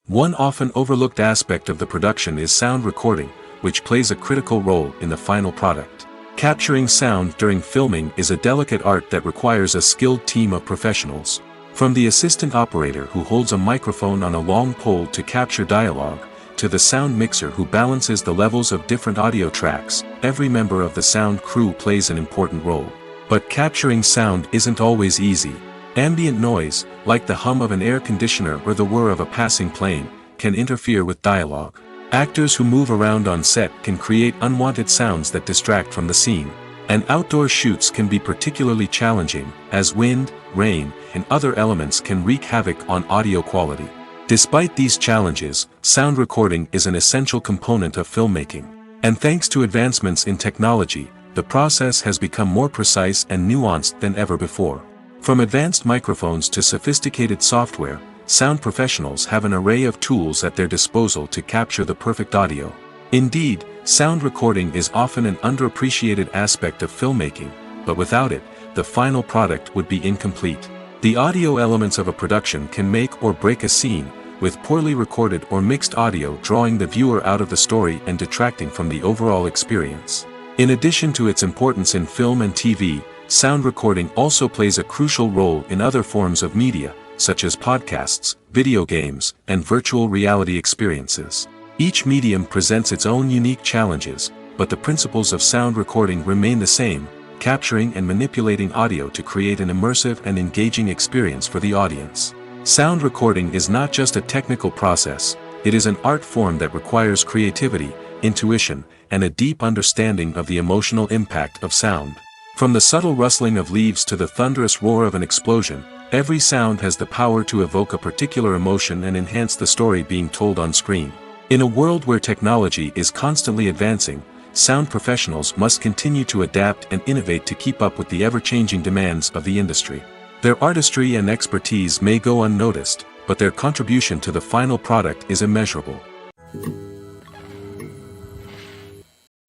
One often overlooked aspect of the production is sound recording, which plays a critical role in the final product. Capturing sound during filming is a delicate art that requires a skilled team of professionals. From the assistant operator who holds a microphone on a long pole to capture dialogue, to the sound mixer who balances the levels of different audio tracks, every member of the sound crew plays an important role. But capturing sound isn't always easy. Ambient noise, like the hum of an air conditioner or the whir of a passing plane, can interfere with dialogue. Actors who move around on set can create unwanted sounds that distract from the scene. And outdoor shoots can be particularly challenging, as wind, rain, and other elements can wreak havoc on audio quality. Despite these challenges, sound recording is an essential component of filmmaking. And thanks to advancements in technology, the process has become more precise and nuanced than ever before. From advanced microphones to sophisticated software, sound professionals have an array of tools at their disposal to capture the perfect audio. Indeed, sound recording is often an underappreciated aspect of filmmaking, but without it, the final product would be incomplete. The audio elements of a production can make or break a scene, with poorly recorded or mixed audio drawing the viewer out of the story and detracting from the overall experience. In addition to its importance in film and TV, sound recording also plays a crucial role in other forms of media, such as podcasts, video games, and virtual reality experiences. Each medium presents its own unique challenges, but the principles of sound recording remain the same: capturing and manipulating audio to create an immersive and engaging experience for the audience. Sound recording is not just a technical process, it is an art form that requires creativity, intuition, and a deep understanding of the emotional impact of sound. From the subtle rustling of leaves to the thunderous roar of an explosion, every sound has the power to evoke a particular emotion and enhance the story being told on screen. In a world where technology is constantly advancing, sound professionals must continue to adapt and innovate to keep up with the ever-changing demands of the industry. Their artistry and expertise may go unnoticed, but their contribution to the final product is immeasurable.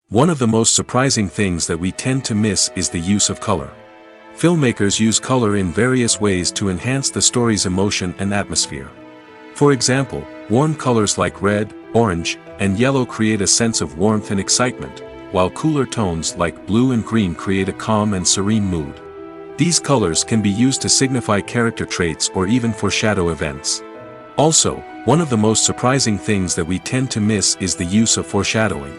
One of the most surprising things that we tend to miss is the use of color. Filmmakers use color in various ways to enhance the story's emotion and atmosphere. For example, warm colors like red, orange, and yellow create a sense of warmth and excitement, while cooler tones like blue and green create a calm and serene mood. These colors can be used to signify character traits or even foreshadow events. Also, one of the most surprising things that we tend to miss is the use of foreshadowing.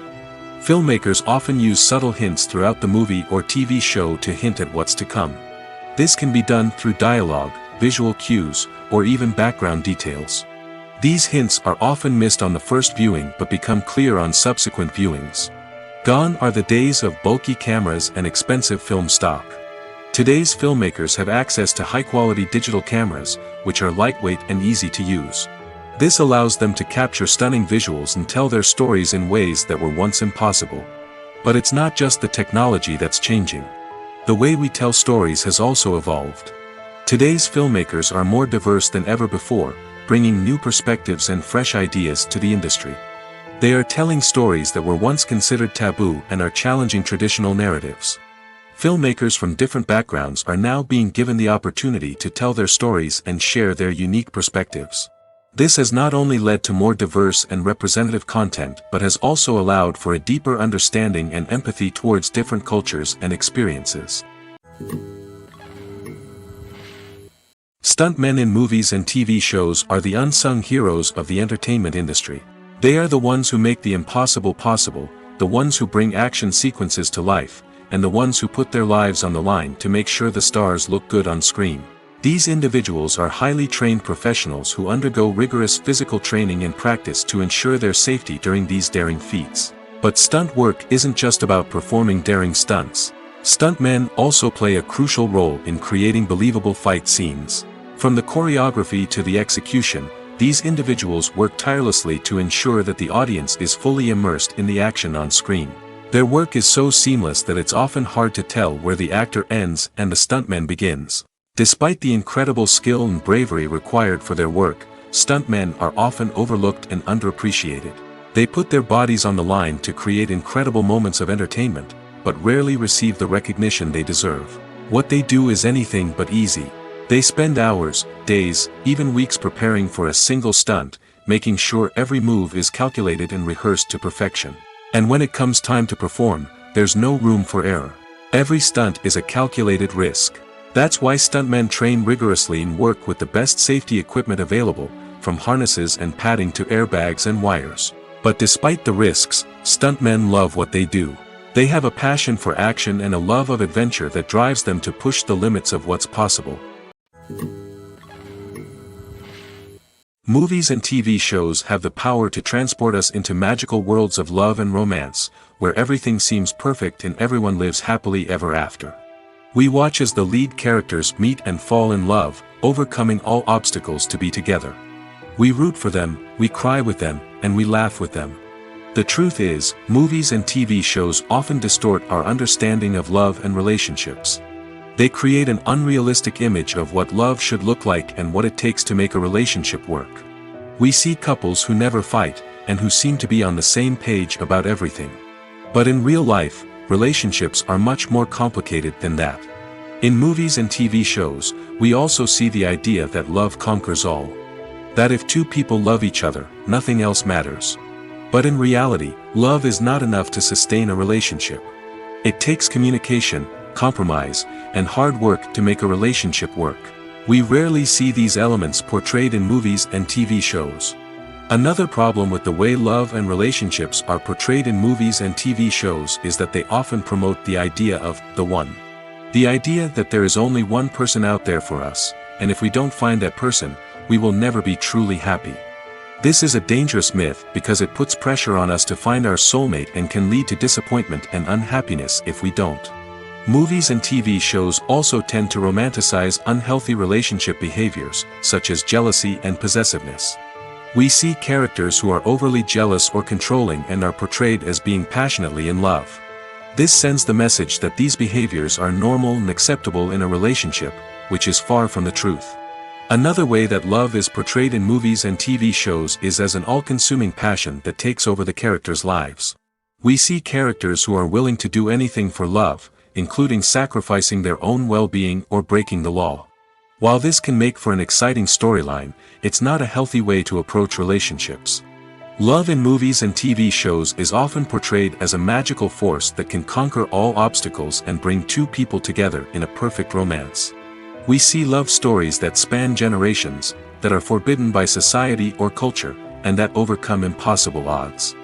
Filmmakers often use subtle hints throughout the movie or TV show to hint at what's to come. This can be done through dialogue, visual cues, or even background details. These hints are often missed on the first viewing but become clear on subsequent viewings. Gone are the days of bulky cameras and expensive film stock. Today's filmmakers have access to high-quality digital cameras, which are lightweight and easy to use. This allows them to capture stunning visuals and tell their stories in ways that were once impossible. But it's not just the technology that's changing. The way we tell stories has also evolved. Today's filmmakers are more diverse than ever before, bringing new perspectives and fresh ideas to the industry. They are telling stories that were once considered taboo and are challenging traditional narratives. Filmmakers from different backgrounds are now being given the opportunity to tell their stories and share their unique perspectives. This has not only led to more diverse and representative content but has also allowed for a deeper understanding and empathy towards different cultures and experiences. Stuntmen in movies and TV shows are the unsung heroes of the entertainment industry. They are the ones who make the impossible possible, the ones who bring action sequences to life, and the ones who put their lives on the line to make sure the stars look good on screen. These individuals are highly trained professionals who undergo rigorous physical training and practice to ensure their safety during these daring feats. But stunt work isn't just about performing daring stunts. Stuntmen also play a crucial role in creating believable fight scenes. From the choreography to the execution, these individuals work tirelessly to ensure that the audience is fully immersed in the action on screen. Their work is so seamless that it's often hard to tell where the actor ends and the stuntman begins. Despite the incredible skill and bravery required for their work, stuntmen are often overlooked and underappreciated. They put their bodies on the line to create incredible moments of entertainment, but rarely receive the recognition they deserve. What they do is anything but easy. They spend hours, days, even weeks preparing for a single stunt, making sure every move is calculated and rehearsed to perfection. And when it comes time to perform, there's no room for error. Every stunt is a calculated risk. That's why stuntmen train rigorously and work with the best safety equipment available, from harnesses and padding to airbags and wires. But despite the risks, stuntmen love what they do. They have a passion for action and a love of adventure that drives them to push the limits of what's possible. Movies and TV shows have the power to transport us into magical worlds of love and romance, where everything seems perfect and everyone lives happily ever after. We watch as the lead characters meet and fall in love, overcoming all obstacles to be together. We root for them, we cry with them, and we laugh with them. The truth is, movies and TV shows often distort our understanding of love and relationships. They create an unrealistic image of what love should look like and what it takes to make a relationship work. We see couples who never fight, and who seem to be on the same page about everything. But in real life, relationships are much more complicated than that. In movies and TV shows, we also see the idea that love conquers all. That if two people love each other, nothing else matters. But in reality, love is not enough to sustain a relationship. It takes communication, compromise, and hard work to make a relationship work. We rarely see these elements portrayed in movies and TV shows. Another problem with the way love and relationships are portrayed in movies and TV shows is that they often promote the idea of the one. The idea that there is only one person out there for us, and if we don't find that person, we will never be truly happy. This is a dangerous myth because it puts pressure on us to find our soulmate and can lead to disappointment and unhappiness if we don't. Movies and TV shows also tend to romanticize unhealthy relationship behaviors, such as jealousy and possessiveness. We see characters who are overly jealous or controlling and are portrayed as being passionately in love. This sends the message that these behaviors are normal and acceptable in a relationship, which is far from the truth. Another way that love is portrayed in movies and TV shows is as an all-consuming passion that takes over the characters' lives. We see characters who are willing to do anything for love, including sacrificing their own well-being or breaking the law. While this can make for an exciting storyline, it's not a healthy way to approach relationships. Love in movies and TV shows is often portrayed as a magical force that can conquer all obstacles and bring two people together in a perfect romance. We see love stories that span generations, that are forbidden by society or culture, and that overcome impossible odds.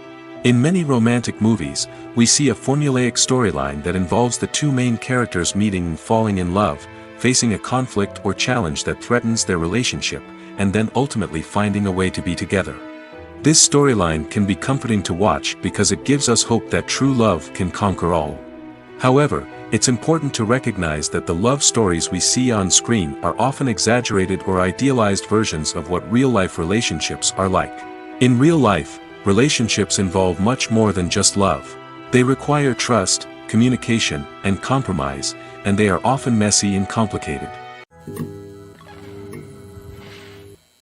In many romantic movies, we see a formulaic storyline that involves the two main characters meeting and falling in love, facing a conflict or challenge that threatens their relationship, and then ultimately finding a way to be together. This storyline can be comforting to watch because it gives us hope that true love can conquer all. However, it's important to recognize that the love stories we see on screen are often exaggerated or idealized versions of what real-life relationships are like. In real life, relationships involve much more than just love. They require trust, communication, and compromise, and they are often messy and complicated.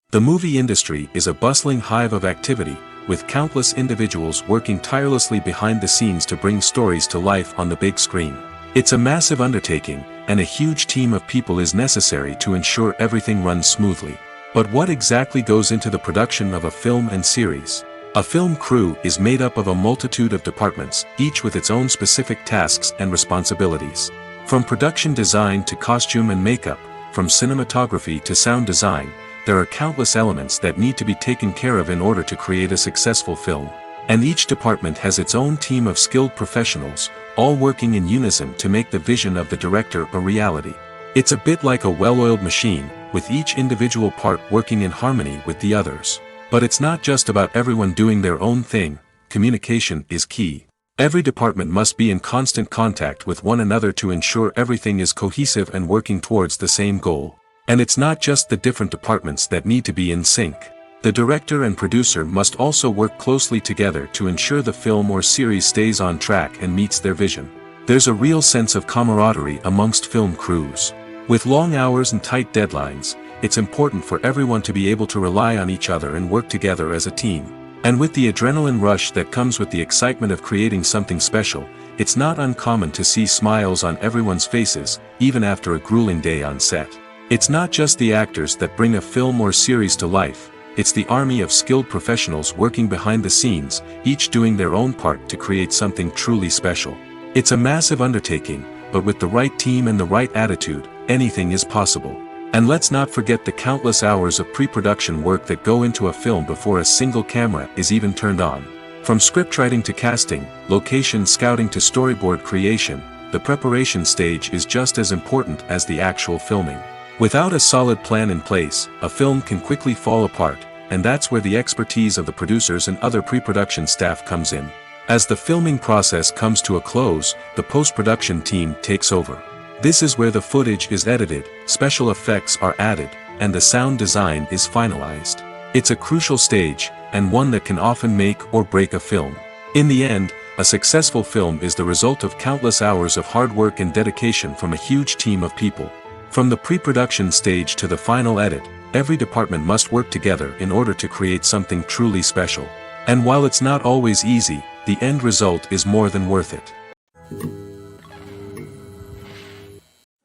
The movie industry is a bustling hive of activity, with countless individuals working tirelessly behind the scenes to bring stories to life on the big screen. It's a massive undertaking, and a huge team of people is necessary to ensure everything runs smoothly. But what exactly goes into the production of a film and series? A film crew is made up of a multitude of departments, each with its own specific tasks and responsibilities. From production design to costume and makeup, from cinematography to sound design, there are countless elements that need to be taken care of in order to create a successful film. And each department has its own team of skilled professionals, all working in unison to make the vision of the director a reality. It's a bit like a well-oiled machine, with each individual part working in harmony with the others. But it's not just about everyone doing their own thing. Communication is key. Every department must be in constant contact with one another to ensure everything is cohesive and working towards the same goal. And it's not just the different departments that need to be in sync. The director and producer must also work closely together to ensure the film or series stays on track and meets their vision. There's a real sense of camaraderie amongst film crews. With long hours and tight deadlines, it's important for everyone to be able to rely on each other and work together as a team. And with the adrenaline rush that comes with the excitement of creating something special, it's not uncommon to see smiles on everyone's faces, even after a grueling day on set. It's not just the actors that bring a film or series to life. It's the army of skilled professionals working behind the scenes, each doing their own part to create something truly special. It's a massive undertaking, but with the right team and the right attitude, anything is possible. And let's not forget the countless hours of pre-production work that go into a film before a single camera is even turned on. From scriptwriting to casting, location scouting to storyboard creation, the preparation stage is just as important as the actual filming. Without a solid plan in place, a film can quickly fall apart, and that's where the expertise of the producers and other pre-production staff comes in. As the filming process comes to a close, the post-production team takes over. This is where the footage is edited, special effects are added, and the sound design is finalized. It's a crucial stage, and one that can often make or break a film. In the end, a successful film is the result of countless hours of hard work and dedication from a huge team of people. From the pre-production stage to the final edit, every department must work together in order to create something truly special. And while it's not always easy, the end result is more than worth it.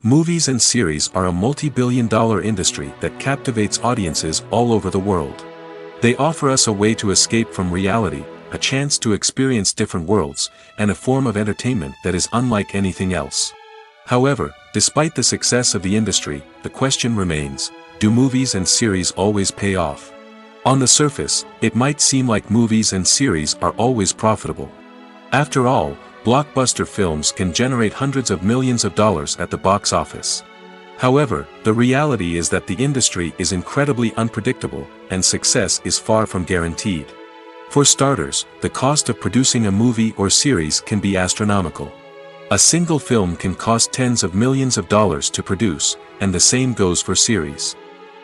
Movies and series are a multi-billion-dollar industry that captivates audiences all over the world. They offer us a way to escape from reality, a chance to experience different worlds, and a form of entertainment that is unlike anything else. However, despite the success of the industry, the question remains, do movies and series always pay off? On the surface, it might seem like movies and series are always profitable. After all, blockbuster films can generate hundreds of millions of dollars at the box office. However, the reality is that the industry is incredibly unpredictable, and success is far from guaranteed. For starters, the cost of producing a movie or series can be astronomical. A single film can cost tens of millions of dollars to produce, and the same goes for series.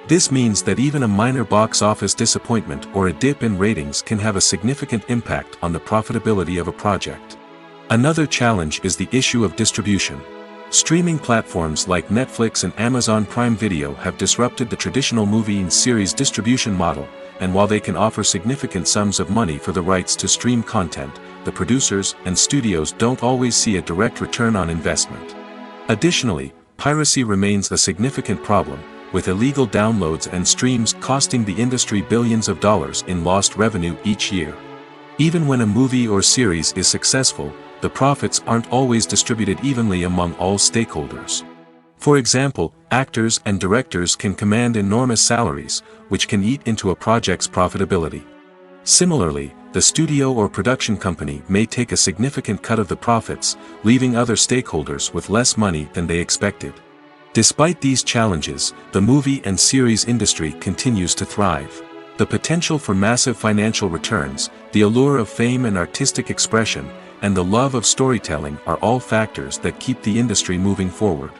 This means that even a minor box office disappointment or a dip in ratings can have a significant impact on the profitability of a project. Another challenge is the issue of distribution. Streaming platforms like Netflix and Amazon Prime Video have disrupted the traditional movie and series distribution model, and while they can offer significant sums of money for the rights to stream content, the producers and studios don't always see a direct return on investment. Additionally, piracy remains a significant problem, with illegal downloads and streams costing the industry billions of dollars in lost revenue each year. Even when a movie or series is successful, the profits aren't always distributed evenly among all stakeholders. For example, actors and directors can command enormous salaries, which can eat into a project's profitability. Similarly, the studio or production company may take a significant cut of the profits, leaving other stakeholders with less money than they expected. Despite these challenges, the movie and series industry continues to thrive. The potential for massive financial returns, the allure of fame and artistic expression, and the love of storytelling are all factors that keep the industry moving forward.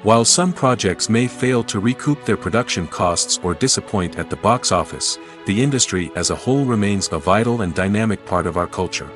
While some projects may fail to recoup their production costs or disappoint at the box office, the industry as a whole remains a vital and dynamic part of our culture.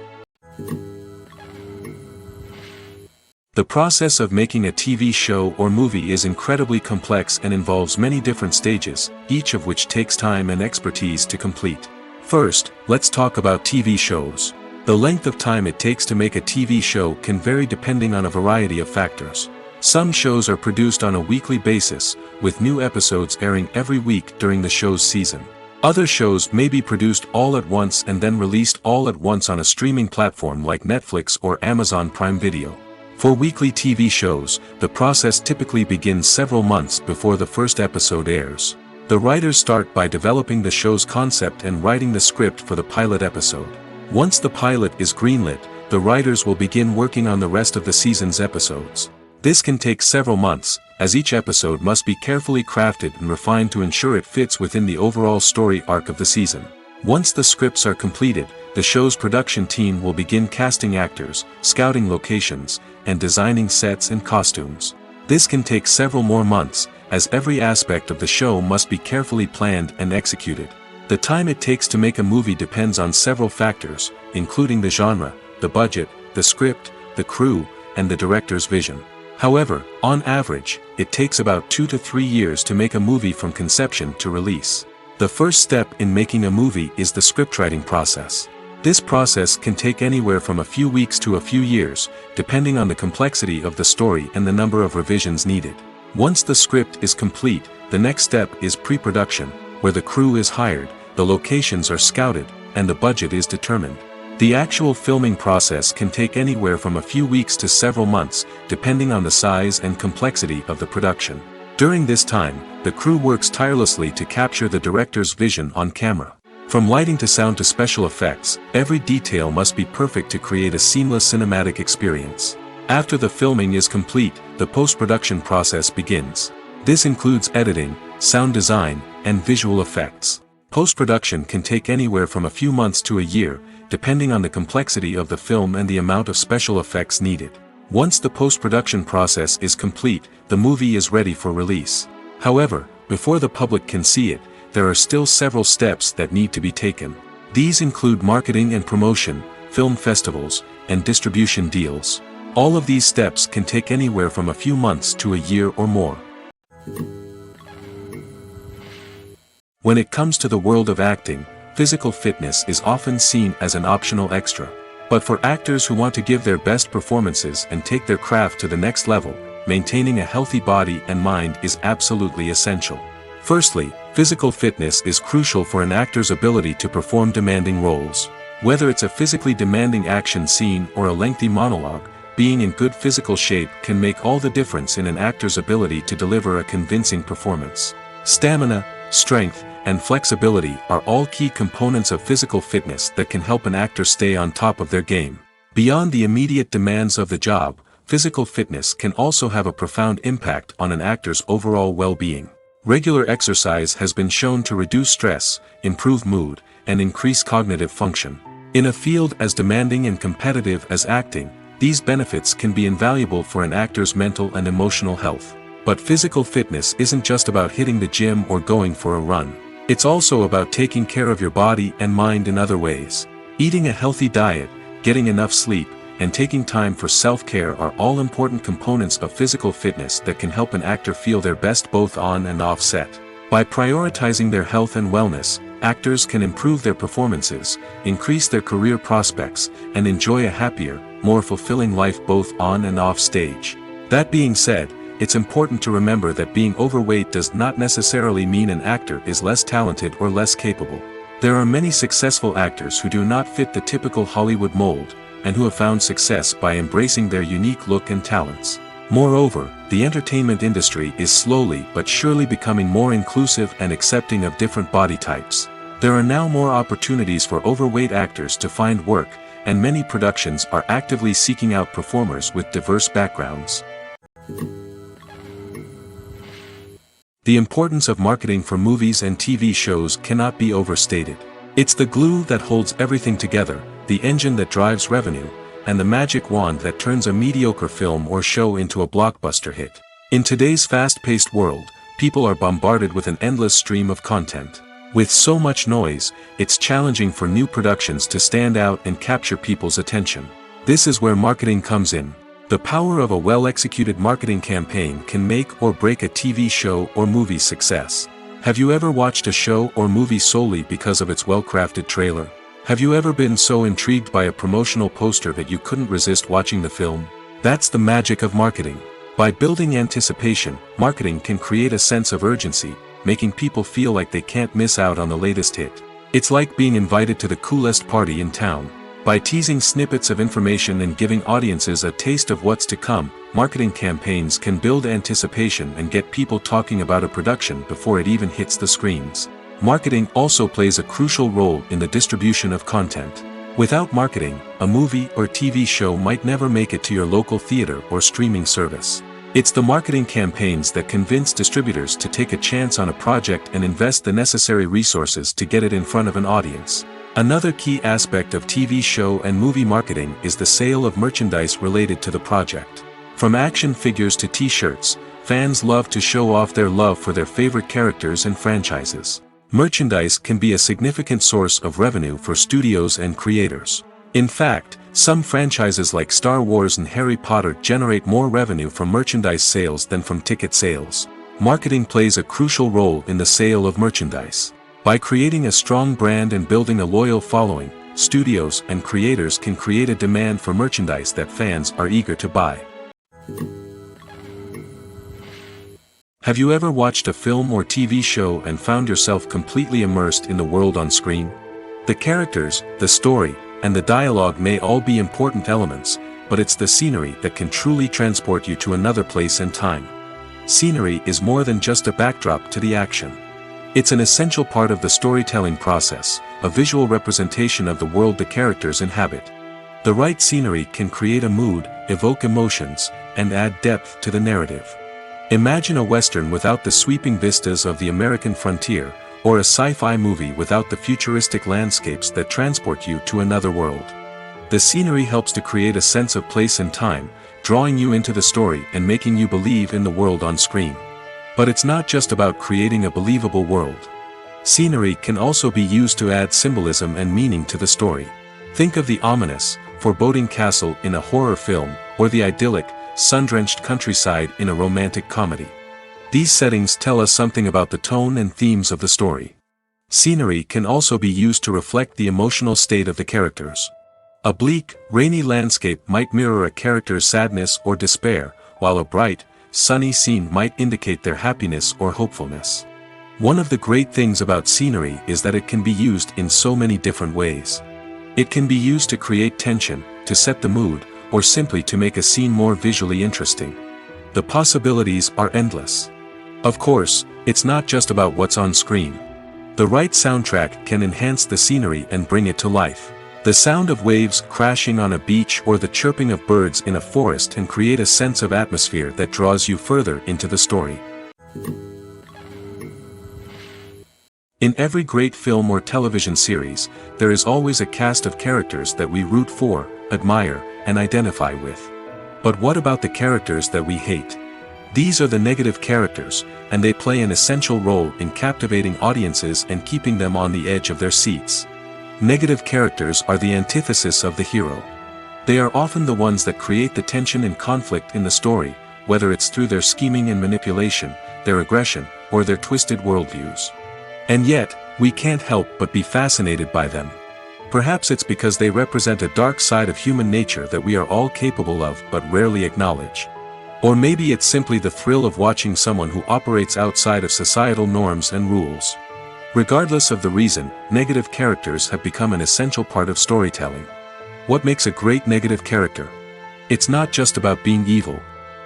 The process of making a TV show or movie is incredibly complex and involves many different stages, each of which takes time and expertise to complete. First, let's talk about TV shows. The length of time it takes to make a TV show can vary depending on a variety of factors. Some shows are produced on a weekly basis, with new episodes airing every week during the show's season. Other shows may be produced all at once and then released all at once on a streaming platform like Netflix or Amazon Prime Video. For weekly TV shows, the process typically begins several months before the first episode airs. The writers start by developing the show's concept and writing the script for the pilot episode. Once the pilot is greenlit, the writers will begin working on the rest of the season's episodes. This can take several months, as each episode must be carefully crafted and refined to ensure it fits within the overall story arc of the season. Once the scripts are completed, the show's production team will begin casting actors, scouting locations, and designing sets and costumes. This can take several more months, as every aspect of the show must be carefully planned and executed. The time it takes to make a movie depends on several factors, including the genre, the budget, the script, the crew, and the director's vision. However, on average, it takes about 2 to 3 years to make a movie from conception to release. The first step in making a movie is the scriptwriting process. This process can take anywhere from a few weeks to a few years, depending on the complexity of the story and the number of revisions needed. Once the script is complete, the next step is pre-production, where the crew is hired, the locations are scouted, and the budget is determined. The actual filming process can take anywhere from a few weeks to several months, depending on the size and complexity of the production. During this time, the crew works tirelessly to capture the director's vision on camera. From lighting to sound to special effects, every detail must be perfect to create a seamless cinematic experience. After the filming is complete, the post-production process begins. This includes editing, sound design, and visual effects. Post-production can take anywhere from a few months to a year, depending on the complexity of the film and the amount of special effects needed. Once the post-production process is complete, the movie is ready for release. However, before the public can see it, there are still several steps that need to be taken. These include marketing and promotion, film festivals, and distribution deals. All of these steps can take anywhere from a few months to a year or more. When it comes to the world of acting, physical fitness is often seen as an optional extra. But for actors who want to give their best performances and take their craft to the next level, maintaining a healthy body and mind is absolutely essential. Firstly, physical fitness is crucial for an actor's ability to perform demanding roles. Whether it's a physically demanding action scene or a lengthy monologue, being in good physical shape can make all the difference in an actor's ability to deliver a convincing performance. Stamina, strength, and flexibility are all key components of physical fitness that can help an actor stay on top of their game. Beyond the immediate demands of the job, physical fitness can also have a profound impact on an actor's overall well-being. Regular exercise has been shown to reduce stress, improve mood, and increase cognitive function. In a field as demanding and competitive as acting, these benefits can be invaluable for an actor's mental and emotional health. But physical fitness isn't just about hitting the gym or going for a run. It's also about taking care of your body and mind in other ways. Eating a healthy diet, getting enough sleep, and taking time for self-care are all important components of physical fitness that can help an actor feel their best both on and off set. By prioritizing their health and wellness, actors can improve their performances, increase their career prospects, and enjoy a happier, more fulfilling life both on and off stage. That being said, it's important to remember that being overweight does not necessarily mean an actor is less talented or less capable. There are many successful actors who do not fit the typical Hollywood mold, and who have found success by embracing their unique look and talents. Moreover, the entertainment industry is slowly but surely becoming more inclusive and accepting of different body types. There are now more opportunities for overweight actors to find work, and many productions are actively seeking out performers with diverse backgrounds. The importance of marketing for movies and TV shows cannot be overstated. It's the glue that holds everything together, the engine that drives revenue, and the magic wand that turns a mediocre film or show into a blockbuster hit. In today's fast-paced world, people are bombarded with an endless stream of content. With so much noise, it's challenging for new productions to stand out and capture people's attention. This is where marketing comes in. The power of a well-executed marketing campaign can make or break a TV show or movie's success. Have you ever watched a show or movie solely because of its well-crafted trailer? Have you ever been so intrigued by a promotional poster that you couldn't resist watching the film? That's the magic of marketing. By building anticipation, marketing can create a sense of urgency, making people feel like they can't miss out on the latest hit. It's like being invited to the coolest party in town. By teasing snippets of information and giving audiences a taste of what's to come, marketing campaigns can build anticipation and get people talking about a production before it even hits the screens. Marketing also plays a crucial role in the distribution of content. Without marketing, a movie or TV show might never make it to your local theater or streaming service. It's the marketing campaigns that convince distributors to take a chance on a project and invest the necessary resources to get it in front of an audience. Another key aspect of TV show and movie marketing is the sale of merchandise related to the project. From action figures to t-shirts, fans love to show off their love for their favorite characters and franchises. Merchandise can be a significant source of revenue for studios and creators. In fact, some franchises like Star Wars and Harry Potter generate more revenue from merchandise sales than from ticket sales. Marketing plays a crucial role in the sale of merchandise. By creating a strong brand and building a loyal following, studios and creators can create a demand for merchandise that fans are eager to buy. Have you ever watched a film or TV show and found yourself completely immersed in the world on screen? The characters, the story, and the dialogue may all be important elements, but it's the scenery that can truly transport you to another place and time. Scenery is more than just a backdrop to the action. It's an essential part of the storytelling process, a visual representation of the world the characters inhabit. The right scenery can create a mood, evoke emotions, and add depth to the narrative. Imagine a western without the sweeping vistas of the American frontier, or a sci-fi movie without the futuristic landscapes that transport you to another world. The scenery helps to create a sense of place and time, drawing you into the story and making you believe in the world on screen. But it's not just about creating a believable world. Scenery can also be used to add symbolism and meaning to the story. Think of the ominous, foreboding castle in a horror film, or the idyllic, sun-drenched countryside in a romantic comedy. These settings tell us something about the tone and themes of the story. Scenery can also be used to reflect the emotional state of the characters. A bleak, rainy landscape might mirror a character's sadness or despair, while a bright, sunny scene might indicate their happiness or hopefulness. One of the great things about scenery is that it can be used in so many different ways. It can be used to create tension, to set the mood, or simply to make a scene more visually interesting. The possibilities are endless. Of course, it's not just about what's on screen. The right soundtrack can enhance the scenery and bring it to life. The sound of waves crashing on a beach or the chirping of birds in a forest can create a sense of atmosphere that draws you further into the story. In every great film or television series, there is always a cast of characters that we root for, admire, and identify with. But what about the characters that we hate? These are the negative characters, and they play an essential role in captivating audiences and keeping them on the edge of their seats. Negative characters are the antithesis of the hero. They are often the ones that create the tension and conflict in the story, whether it's through their scheming and manipulation, their aggression, or their twisted worldviews. And yet, we can't help but be fascinated by them. Perhaps it's because they represent a dark side of human nature that we are all capable of but rarely acknowledge. Or maybe it's simply the thrill of watching someone who operates outside of societal norms and rules. Regardless of the reason, negative characters have become an essential part of storytelling. What makes a great negative character? It's not just about being evil.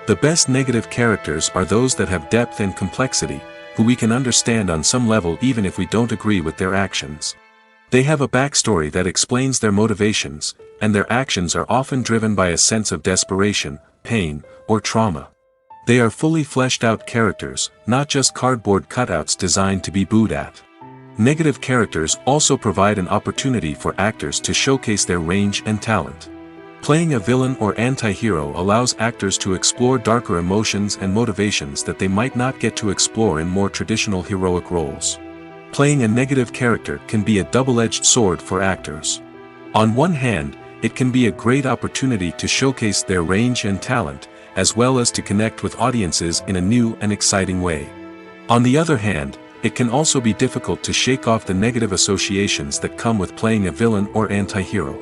The best negative characters are those that have depth and complexity, who we can understand on some level even if we don't agree with their actions. They have a backstory that explains their motivations, and their actions are often driven by a sense of desperation, pain, or trauma. They are fully fleshed out characters, not just cardboard cutouts designed to be booed at. Negative characters also provide an opportunity for actors to showcase their range and talent. Playing a villain or anti-hero allows actors to explore darker emotions and motivations that they might not get to explore in more traditional heroic roles. Playing a negative character can be a double-edged sword for actors. On one hand, it can be a great opportunity to showcase their range and talent, as well as to connect with audiences in a new and exciting way. On the other hand, it can also be difficult to shake off the negative associations that come with playing a villain or anti-hero.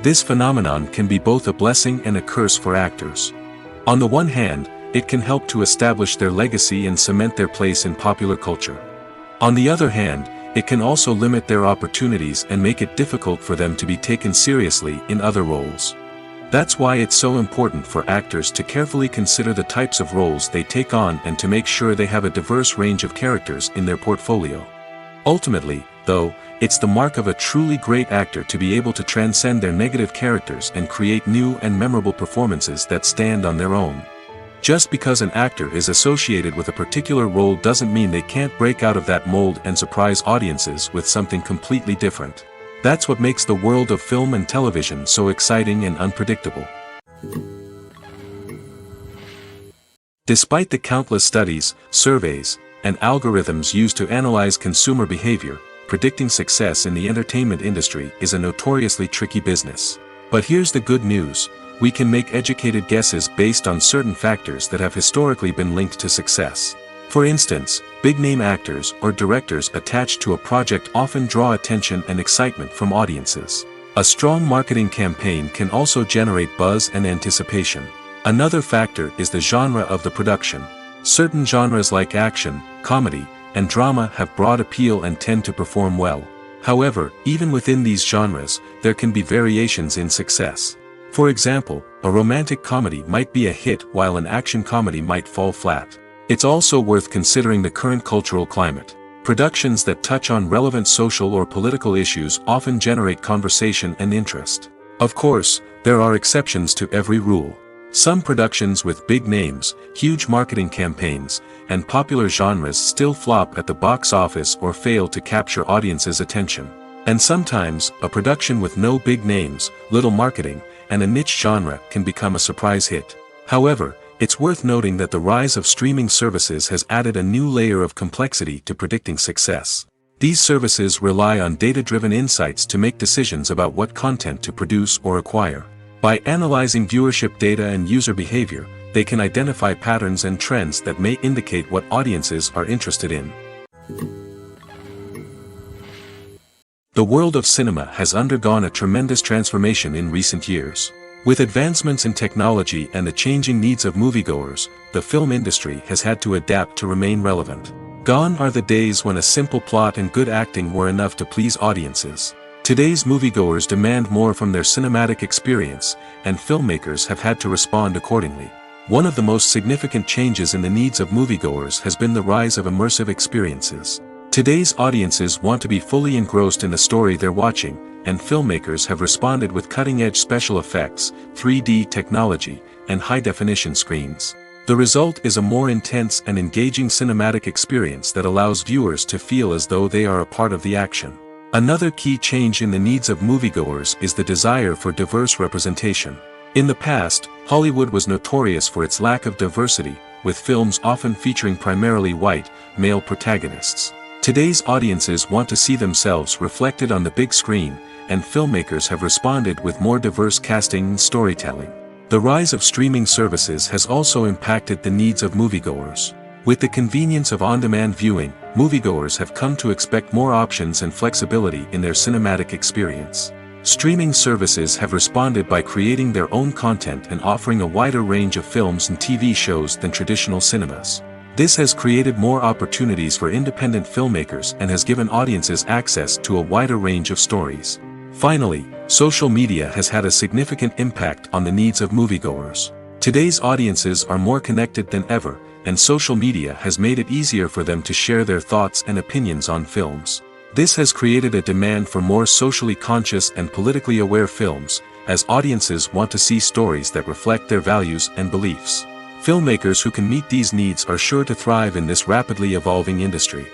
This phenomenon can be both a blessing and a curse for actors. On the one hand, it can help to establish their legacy and cement their place in popular culture. On the other hand, it can also limit their opportunities and make it difficult for them to be taken seriously in other roles. That's why it's so important for actors to carefully consider the types of roles they take on and to make sure they have a diverse range of characters in their portfolio. Ultimately, though, it's the mark of a truly great actor to be able to transcend their negative characters and create new and memorable performances that stand on their own. Just because an actor is associated with a particular role doesn't mean they can't break out of that mold and surprise audiences with something completely different. That's what makes the world of film and television so exciting and unpredictable. Despite the countless studies, surveys, and algorithms used to analyze consumer behavior, predicting success in the entertainment industry is a notoriously tricky business. But here's the good news: we can make educated guesses based on certain factors that have historically been linked to success. For instance, big-name actors or directors attached to a project often draw attention and excitement from audiences. A strong marketing campaign can also generate buzz and anticipation. Another factor is the genre of the production. Certain genres like action, comedy, and drama have broad appeal and tend to perform well. However, even within these genres, there can be variations in success. For example, a romantic comedy might be a hit while an action comedy might fall flat. It's also worth considering the current cultural climate. Productions that touch on relevant social or political issues often generate conversation and interest. Of course, there are exceptions to every rule. Some productions with big names, huge marketing campaigns, and popular genres still flop at the box office or fail to capture audiences' attention. And sometimes, a production with no big names, little marketing, and a niche genre can become a surprise hit. However, it's worth noting that the rise of streaming services has added a new layer of complexity to predicting success. These services rely on data-driven insights to make decisions about what content to produce or acquire. By analyzing viewership data and user behavior, they can identify patterns and trends that may indicate what audiences are interested in. The world of cinema has undergone a tremendous transformation in recent years. With advancements in technology and the changing needs of moviegoers, the film industry has had to adapt to remain relevant. Gone are the days when a simple plot and good acting were enough to please audiences. Today's moviegoers demand more from their cinematic experience, and filmmakers have had to respond accordingly. One of the most significant changes in the needs of moviegoers has been the rise of immersive experiences. Today's audiences want to be fully engrossed in the story they're watching, and filmmakers have responded with cutting-edge special effects, 3D technology, and high-definition screens. The result is a more intense and engaging cinematic experience that allows viewers to feel as though they are a part of the action. Another key change in the needs of moviegoers is the desire for diverse representation. In the past, Hollywood was notorious for its lack of diversity, with films often featuring primarily white, male protagonists. Today's audiences want to see themselves reflected on the big screen, and filmmakers have responded with more diverse casting and storytelling. The rise of streaming services has also impacted the needs of moviegoers. With the convenience of on-demand viewing, moviegoers have come to expect more options and flexibility in their cinematic experience. Streaming services have responded by creating their own content and offering a wider range of films and TV shows than traditional cinemas. This has created more opportunities for independent filmmakers and has given audiences access to a wider range of stories. Finally, social media has had a significant impact on the needs of moviegoers. Today's audiences are more connected than ever, and social media has made it easier for them to share their thoughts and opinions on films. This has created a demand for more socially conscious and politically aware films, as audiences want to see stories that reflect their values and beliefs. Filmmakers who can meet these needs are sure to thrive in this rapidly evolving industry.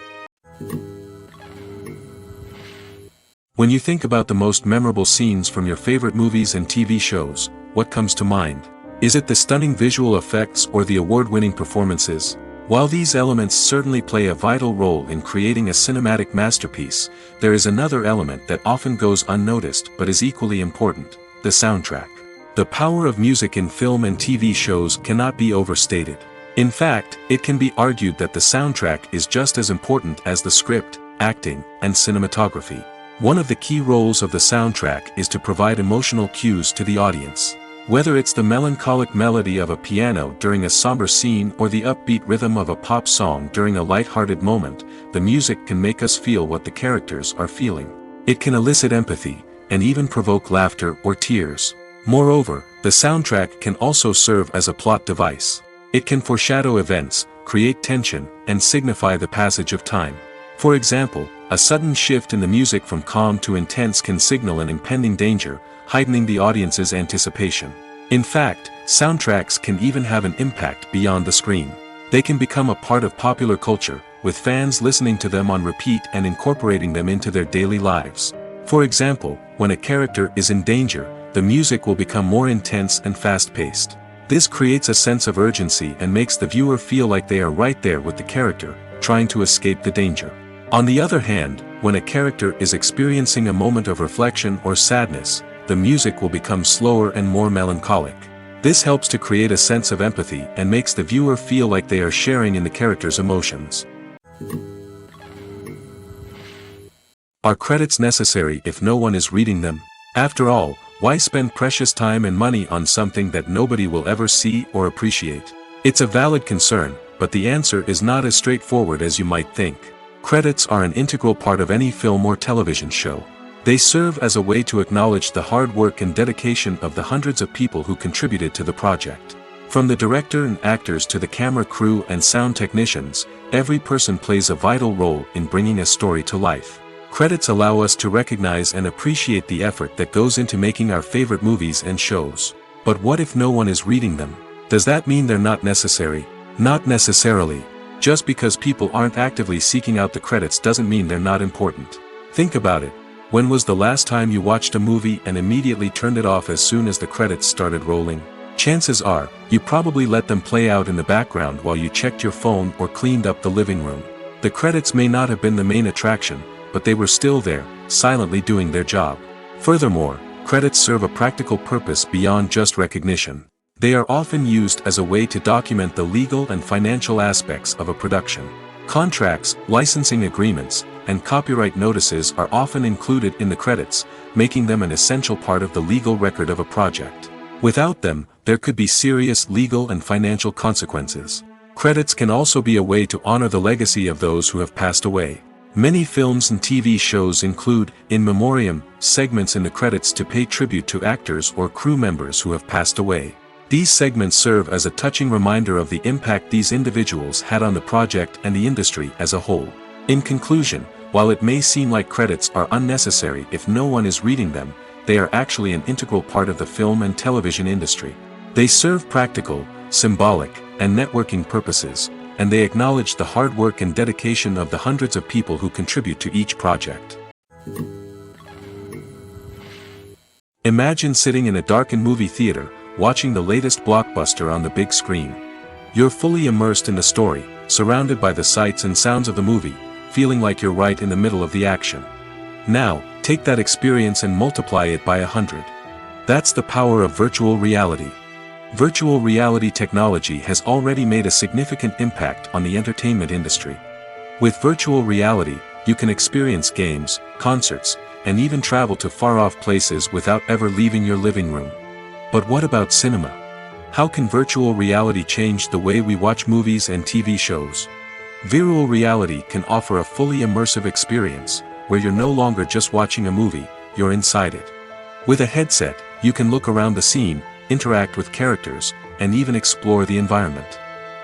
When you think about the most memorable scenes from your favorite movies and TV shows, what comes to mind? Is it the stunning visual effects or the award-winning performances? While these elements certainly play a vital role in creating a cinematic masterpiece, there is another element that often goes unnoticed but is equally important: the soundtrack. The power of music in film and TV shows cannot be overstated. In fact, it can be argued that the soundtrack is just as important as the script, acting, and cinematography. One of the key roles of the soundtrack is to provide emotional cues to the audience. Whether it's the melancholic melody of a piano during a somber scene or the upbeat rhythm of a pop song during a light-hearted moment, the music can make us feel what the characters are feeling. It can elicit empathy, and even provoke laughter or tears. Moreover, the soundtrack can also serve as a plot device. It can foreshadow events, create tension, and signify the passage of time. For example, a sudden shift in the music from calm to intense can signal an impending danger, heightening the audience's anticipation. In fact, soundtracks can even have an impact beyond the screen. They can become a part of popular culture, with fans listening to them on repeat and incorporating them into their daily lives. For example, when a character is in danger, the music will become more intense and fast-paced. This creates a sense of urgency and makes the viewer feel like they are right there with the character, trying to escape the danger. On the other hand, when a character is experiencing a moment of reflection or sadness, the music will become slower and more melancholic. This helps to create a sense of empathy and makes the viewer feel like they are sharing in the character's emotions. Are credits necessary if no one is reading them? After all, why spend precious time and money on something that nobody will ever see or appreciate? It's a valid concern, but the answer is not as straightforward as you might think. Credits are an integral part of any film or television show. They serve as a way to acknowledge the hard work and dedication of the hundreds of people who contributed to the project. From the director and actors to the camera crew and sound technicians, every person plays a vital role in bringing a story to life. Credits allow us to recognize and appreciate the effort that goes into making our favorite movies and shows. But what if no one is reading them? Does that mean they're not necessary? Not necessarily. Just because people aren't actively seeking out the credits doesn't mean they're not important. Think about it. When was the last time you watched a movie and immediately turned it off as soon as the credits started rolling? Chances are, you probably let them play out in the background while you checked your phone or cleaned up the living room. The credits may not have been the main attraction, but they were still there, silently doing their job. Furthermore, credits serve a practical purpose beyond just recognition. They are often used as a way to document the legal and financial aspects of a production. Contracts, licensing agreements, and copyright notices are often included in the credits, making them an essential part of the legal record of a project. Without them, there could be serious legal and financial consequences. Credits can also be a way to honor the legacy of those who have passed away. Many films and TV shows include, in memoriam, segments in the credits to pay tribute to actors or crew members who have passed away. These segments serve as a touching reminder of the impact these individuals had on the project and the industry as a whole. In conclusion, while it may seem like credits are unnecessary if no one is reading them, they are actually an integral part of the film and television industry. They serve practical, symbolic, and networking purposes, and they acknowledge the hard work and dedication of the hundreds of people who contribute to each project. Imagine sitting in a darkened movie theater, watching the latest blockbuster on the big screen. You're fully immersed in the story, surrounded by the sights and sounds of the movie, feeling like you're right in the middle of the action. Now, take that experience and multiply it by 100. That's the power of virtual reality. Virtual reality technology has already made a significant impact on the entertainment industry. With virtual reality, you can experience games, concerts, and even travel to far-off places without ever leaving your living room. But what about cinema? How can virtual reality change the way we watch movies and TV shows? Virtual reality can offer a fully immersive experience, where you're no longer just watching a movie, you're inside it. With a headset, you can look around the scene, interact with characters, and even explore the environment.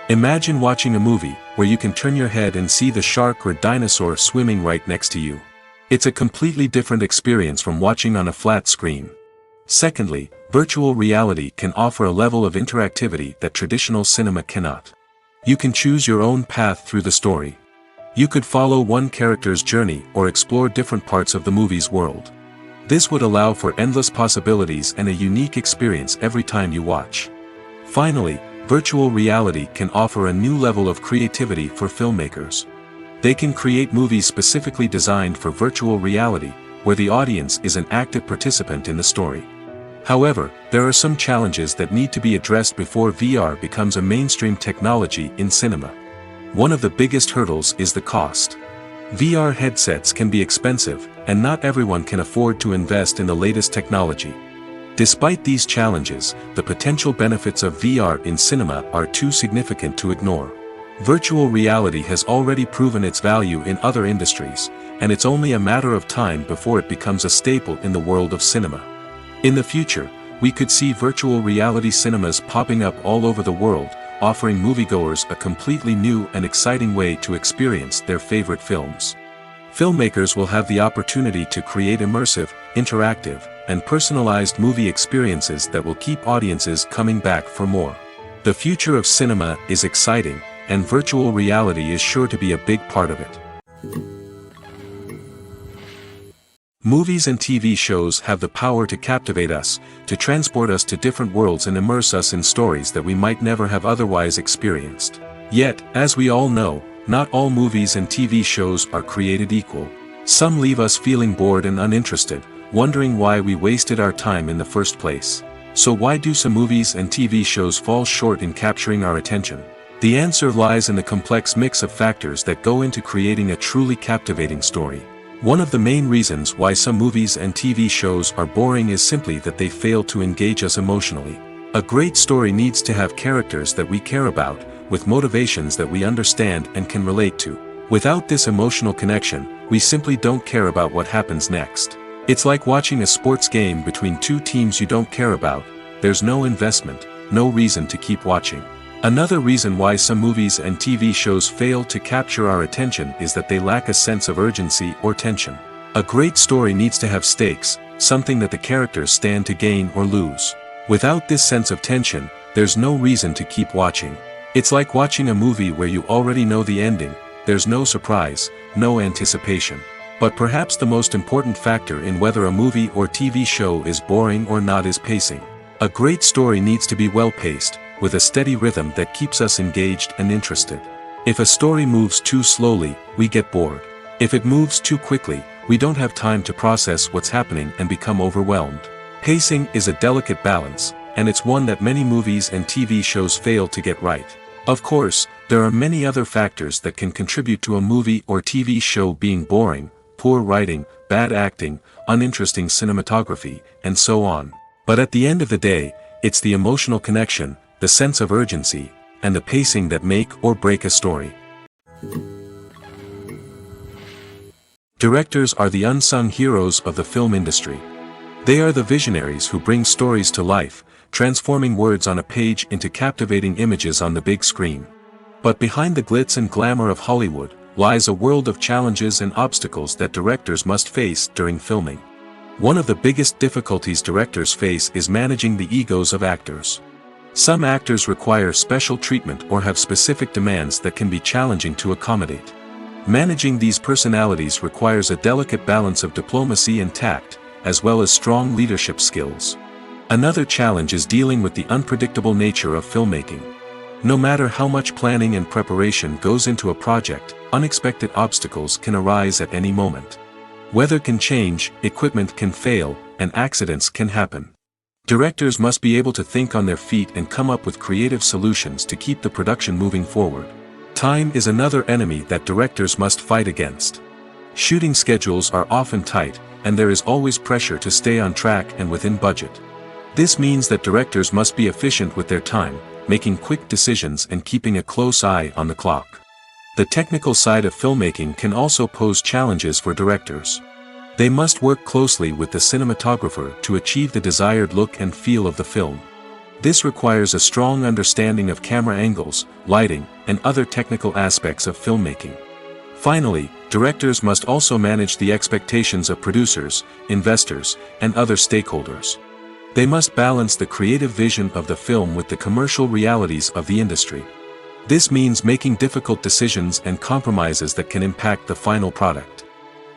Imagine watching a movie where you can turn your head and see the shark or dinosaur swimming right next to you. It's a completely different experience from watching on a flat screen. Secondly, virtual reality can offer a level of interactivity that traditional cinema cannot. You can choose your own path through the story. You could follow one character's journey or explore different parts of the movie's world. This would allow for endless possibilities and a unique experience every time you watch. Finally, virtual reality can offer a new level of creativity for filmmakers. They can create movies specifically designed for virtual reality, where the audience is an active participant in the story. However, there are some challenges that need to be addressed before VR becomes a mainstream technology in cinema. One of the biggest hurdles is the cost. VR headsets can be expensive, and not everyone can afford to invest in the latest technology. Despite these challenges, the potential benefits of VR in cinema are too significant to ignore. Virtual reality has already proven its value in other industries, and it's only a matter of time before it becomes a staple in the world of cinema. In the future, we could see virtual reality cinemas popping up all over the world, offering moviegoers a completely new and exciting way to experience their favorite films. Filmmakers will have the opportunity to create immersive, interactive, and personalized movie experiences that will keep audiences coming back for more. The future of cinema is exciting, and virtual reality is sure to be a big part of it. Movies and TV shows have the power to captivate us, to transport us to different worlds and immerse us in stories that we might never have otherwise experienced. Yet, as we all know, not all movies and TV shows are created equal. Some leave us feeling bored and uninterested, wondering why we wasted our time in the first place. So why do some movies and TV shows fall short in capturing our attention? The answer lies in the complex mix of factors that go into creating a truly captivating story. One of the main reasons why some movies and TV shows are boring is simply that they fail to engage us emotionally. A great story needs to have characters that we care about, with motivations that we understand and can relate to. Without this emotional connection, we simply don't care about what happens next. It's like watching a sports game between two teams you don't care about. There's no investment, no reason to keep watching. Another reason why some movies and TV shows fail to capture our attention is that they lack a sense of urgency or tension. A great story needs to have stakes, something that the characters stand to gain or lose. Without this sense of tension, there's no reason to keep watching. It's like watching a movie where you already know the ending, there's no surprise, no anticipation. But perhaps the most important factor in whether a movie or TV show is boring or not is pacing. A great story needs to be well-paced, with a steady rhythm that keeps us engaged and interested. If a story moves too slowly, we get bored. If it moves too quickly, we don't have time to process what's happening and become overwhelmed. Pacing is a delicate balance, and it's one that many movies and TV shows fail to get right. Of course, there are many other factors that can contribute to a movie or TV show being boring: poor writing, bad acting, uninteresting cinematography, and so on. But at the end of the day, it's the emotional connection, the sense of urgency, and the pacing that make or break a story. Directors are the unsung heroes of the film industry. They are the visionaries who bring stories to life, transforming words on a page into captivating images on the big screen. But behind the glitz and glamour of Hollywood lies a world of challenges and obstacles that directors must face during filming. One of the biggest difficulties directors face is managing the egos of actors. Some actors require special treatment or have specific demands that can be challenging to accommodate. Managing these personalities requires a delicate balance of diplomacy and tact, as well as strong leadership skills. Another challenge is dealing with the unpredictable nature of filmmaking. No matter how much planning and preparation goes into a project, unexpected obstacles can arise at any moment. Weather can change, equipment can fail, and accidents can happen. Directors must be able to think on their feet and come up with creative solutions to keep the production moving forward. Time is another enemy that directors must fight against. Shooting schedules are often tight, and there is always pressure to stay on track and within budget. This means that directors must be efficient with their time, making quick decisions and keeping a close eye on the clock. The technical side of filmmaking can also pose challenges for directors. They must work closely with the cinematographer to achieve the desired look and feel of the film. This requires a strong understanding of camera angles, lighting, and other technical aspects of filmmaking. Finally, directors must also manage the expectations of producers, investors, and other stakeholders. They must balance the creative vision of the film with the commercial realities of the industry. This means making difficult decisions and compromises that can impact the final product.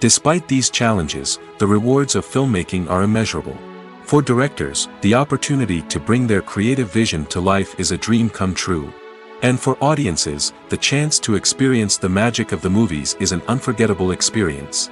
Despite these challenges, the rewards of filmmaking are immeasurable. For directors, the opportunity to bring their creative vision to life is a dream come true. And for audiences, the chance to experience the magic of the movies is an unforgettable experience.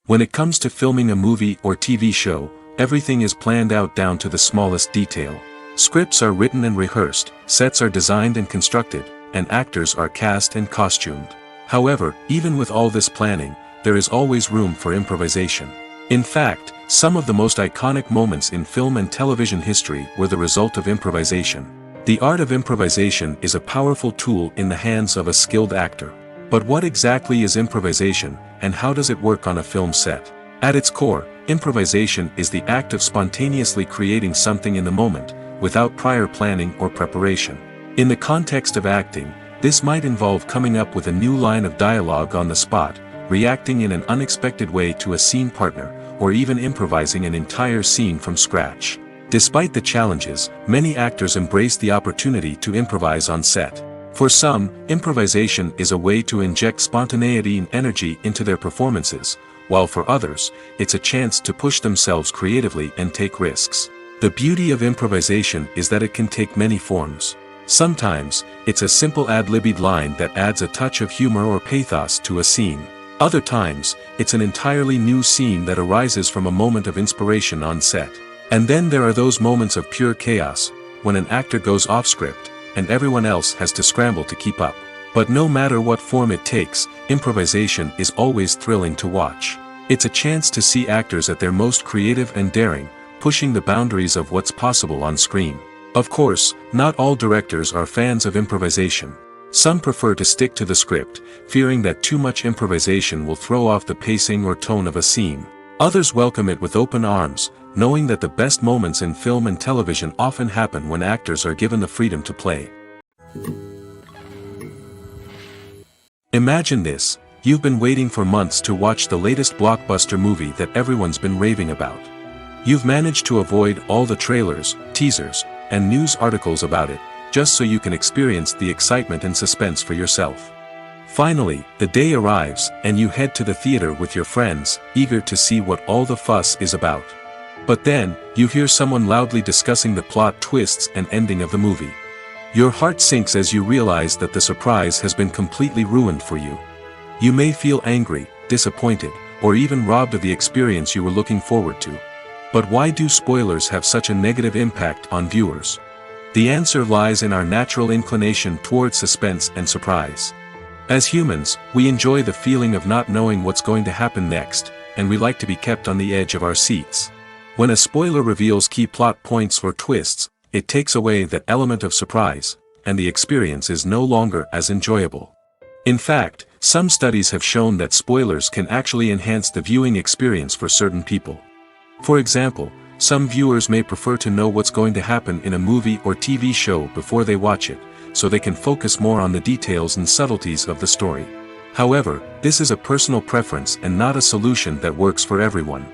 When it comes to filming a movie or TV show, everything is planned out down to the smallest detail. Scripts are written and rehearsed, sets are designed and constructed, and actors are cast and costumed. However, even with all this planning, there is always room for improvisation. In fact, some of the most iconic moments in film and television history were the result of improvisation. The art of improvisation is a powerful tool in the hands of a skilled actor. But what exactly is improvisation, and how does it work on a film set? At its core, improvisation is the act of spontaneously creating something in the moment, without prior planning or preparation. In the context of acting, this might involve coming up with a new line of dialogue on the spot, reacting in an unexpected way to a scene partner, or even improvising an entire scene from scratch. Despite the challenges, many actors embrace the opportunity to improvise on set. For some, improvisation is a way to inject spontaneity and energy into their performances, while for others, it's a chance to push themselves creatively and take risks. The beauty of improvisation is that it can take many forms. Sometimes, it's a simple ad-libbed line that adds a touch of humor or pathos to a scene. Other times, it's an entirely new scene that arises from a moment of inspiration on set. And then there are those moments of pure chaos, when an actor goes off script, and everyone else has to scramble to keep up. But no matter what form it takes, improvisation is always thrilling to watch. It's a chance to see actors at their most creative and daring, pushing the boundaries of what's possible on screen. Of course, not all directors are fans of improvisation. Some prefer to stick to the script, fearing that too much improvisation will throw off the pacing or tone of a scene. Others welcome it with open arms, knowing that the best moments in film and television often happen when actors are given the freedom to play. Imagine this: you've been waiting for months to watch the latest blockbuster movie that everyone's been raving about. You've managed to avoid all the trailers, teasers, and news articles about it, just so you can experience the excitement and suspense for yourself. Finally, the day arrives, and you head to the theater with your friends, eager to see what all the fuss is about. But then, you hear someone loudly discussing the plot twists and ending of the movie. Your heart sinks as you realize that the surprise has been completely ruined for you. You may feel angry, disappointed, or even robbed of the experience you were looking forward to. But why do spoilers have such a negative impact on viewers? The answer lies in our natural inclination towards suspense and surprise. As humans, we enjoy the feeling of not knowing what's going to happen next, and we like to be kept on the edge of our seats. When a spoiler reveals key plot points or twists, it takes away that element of surprise, and the experience is no longer as enjoyable. In fact, some studies have shown that spoilers can actually enhance the viewing experience for certain people. For example, some viewers may prefer to know what's going to happen in a movie or TV show before they watch it, so they can focus more on the details and subtleties of the story. However, this is a personal preference and not a solution that works for everyone.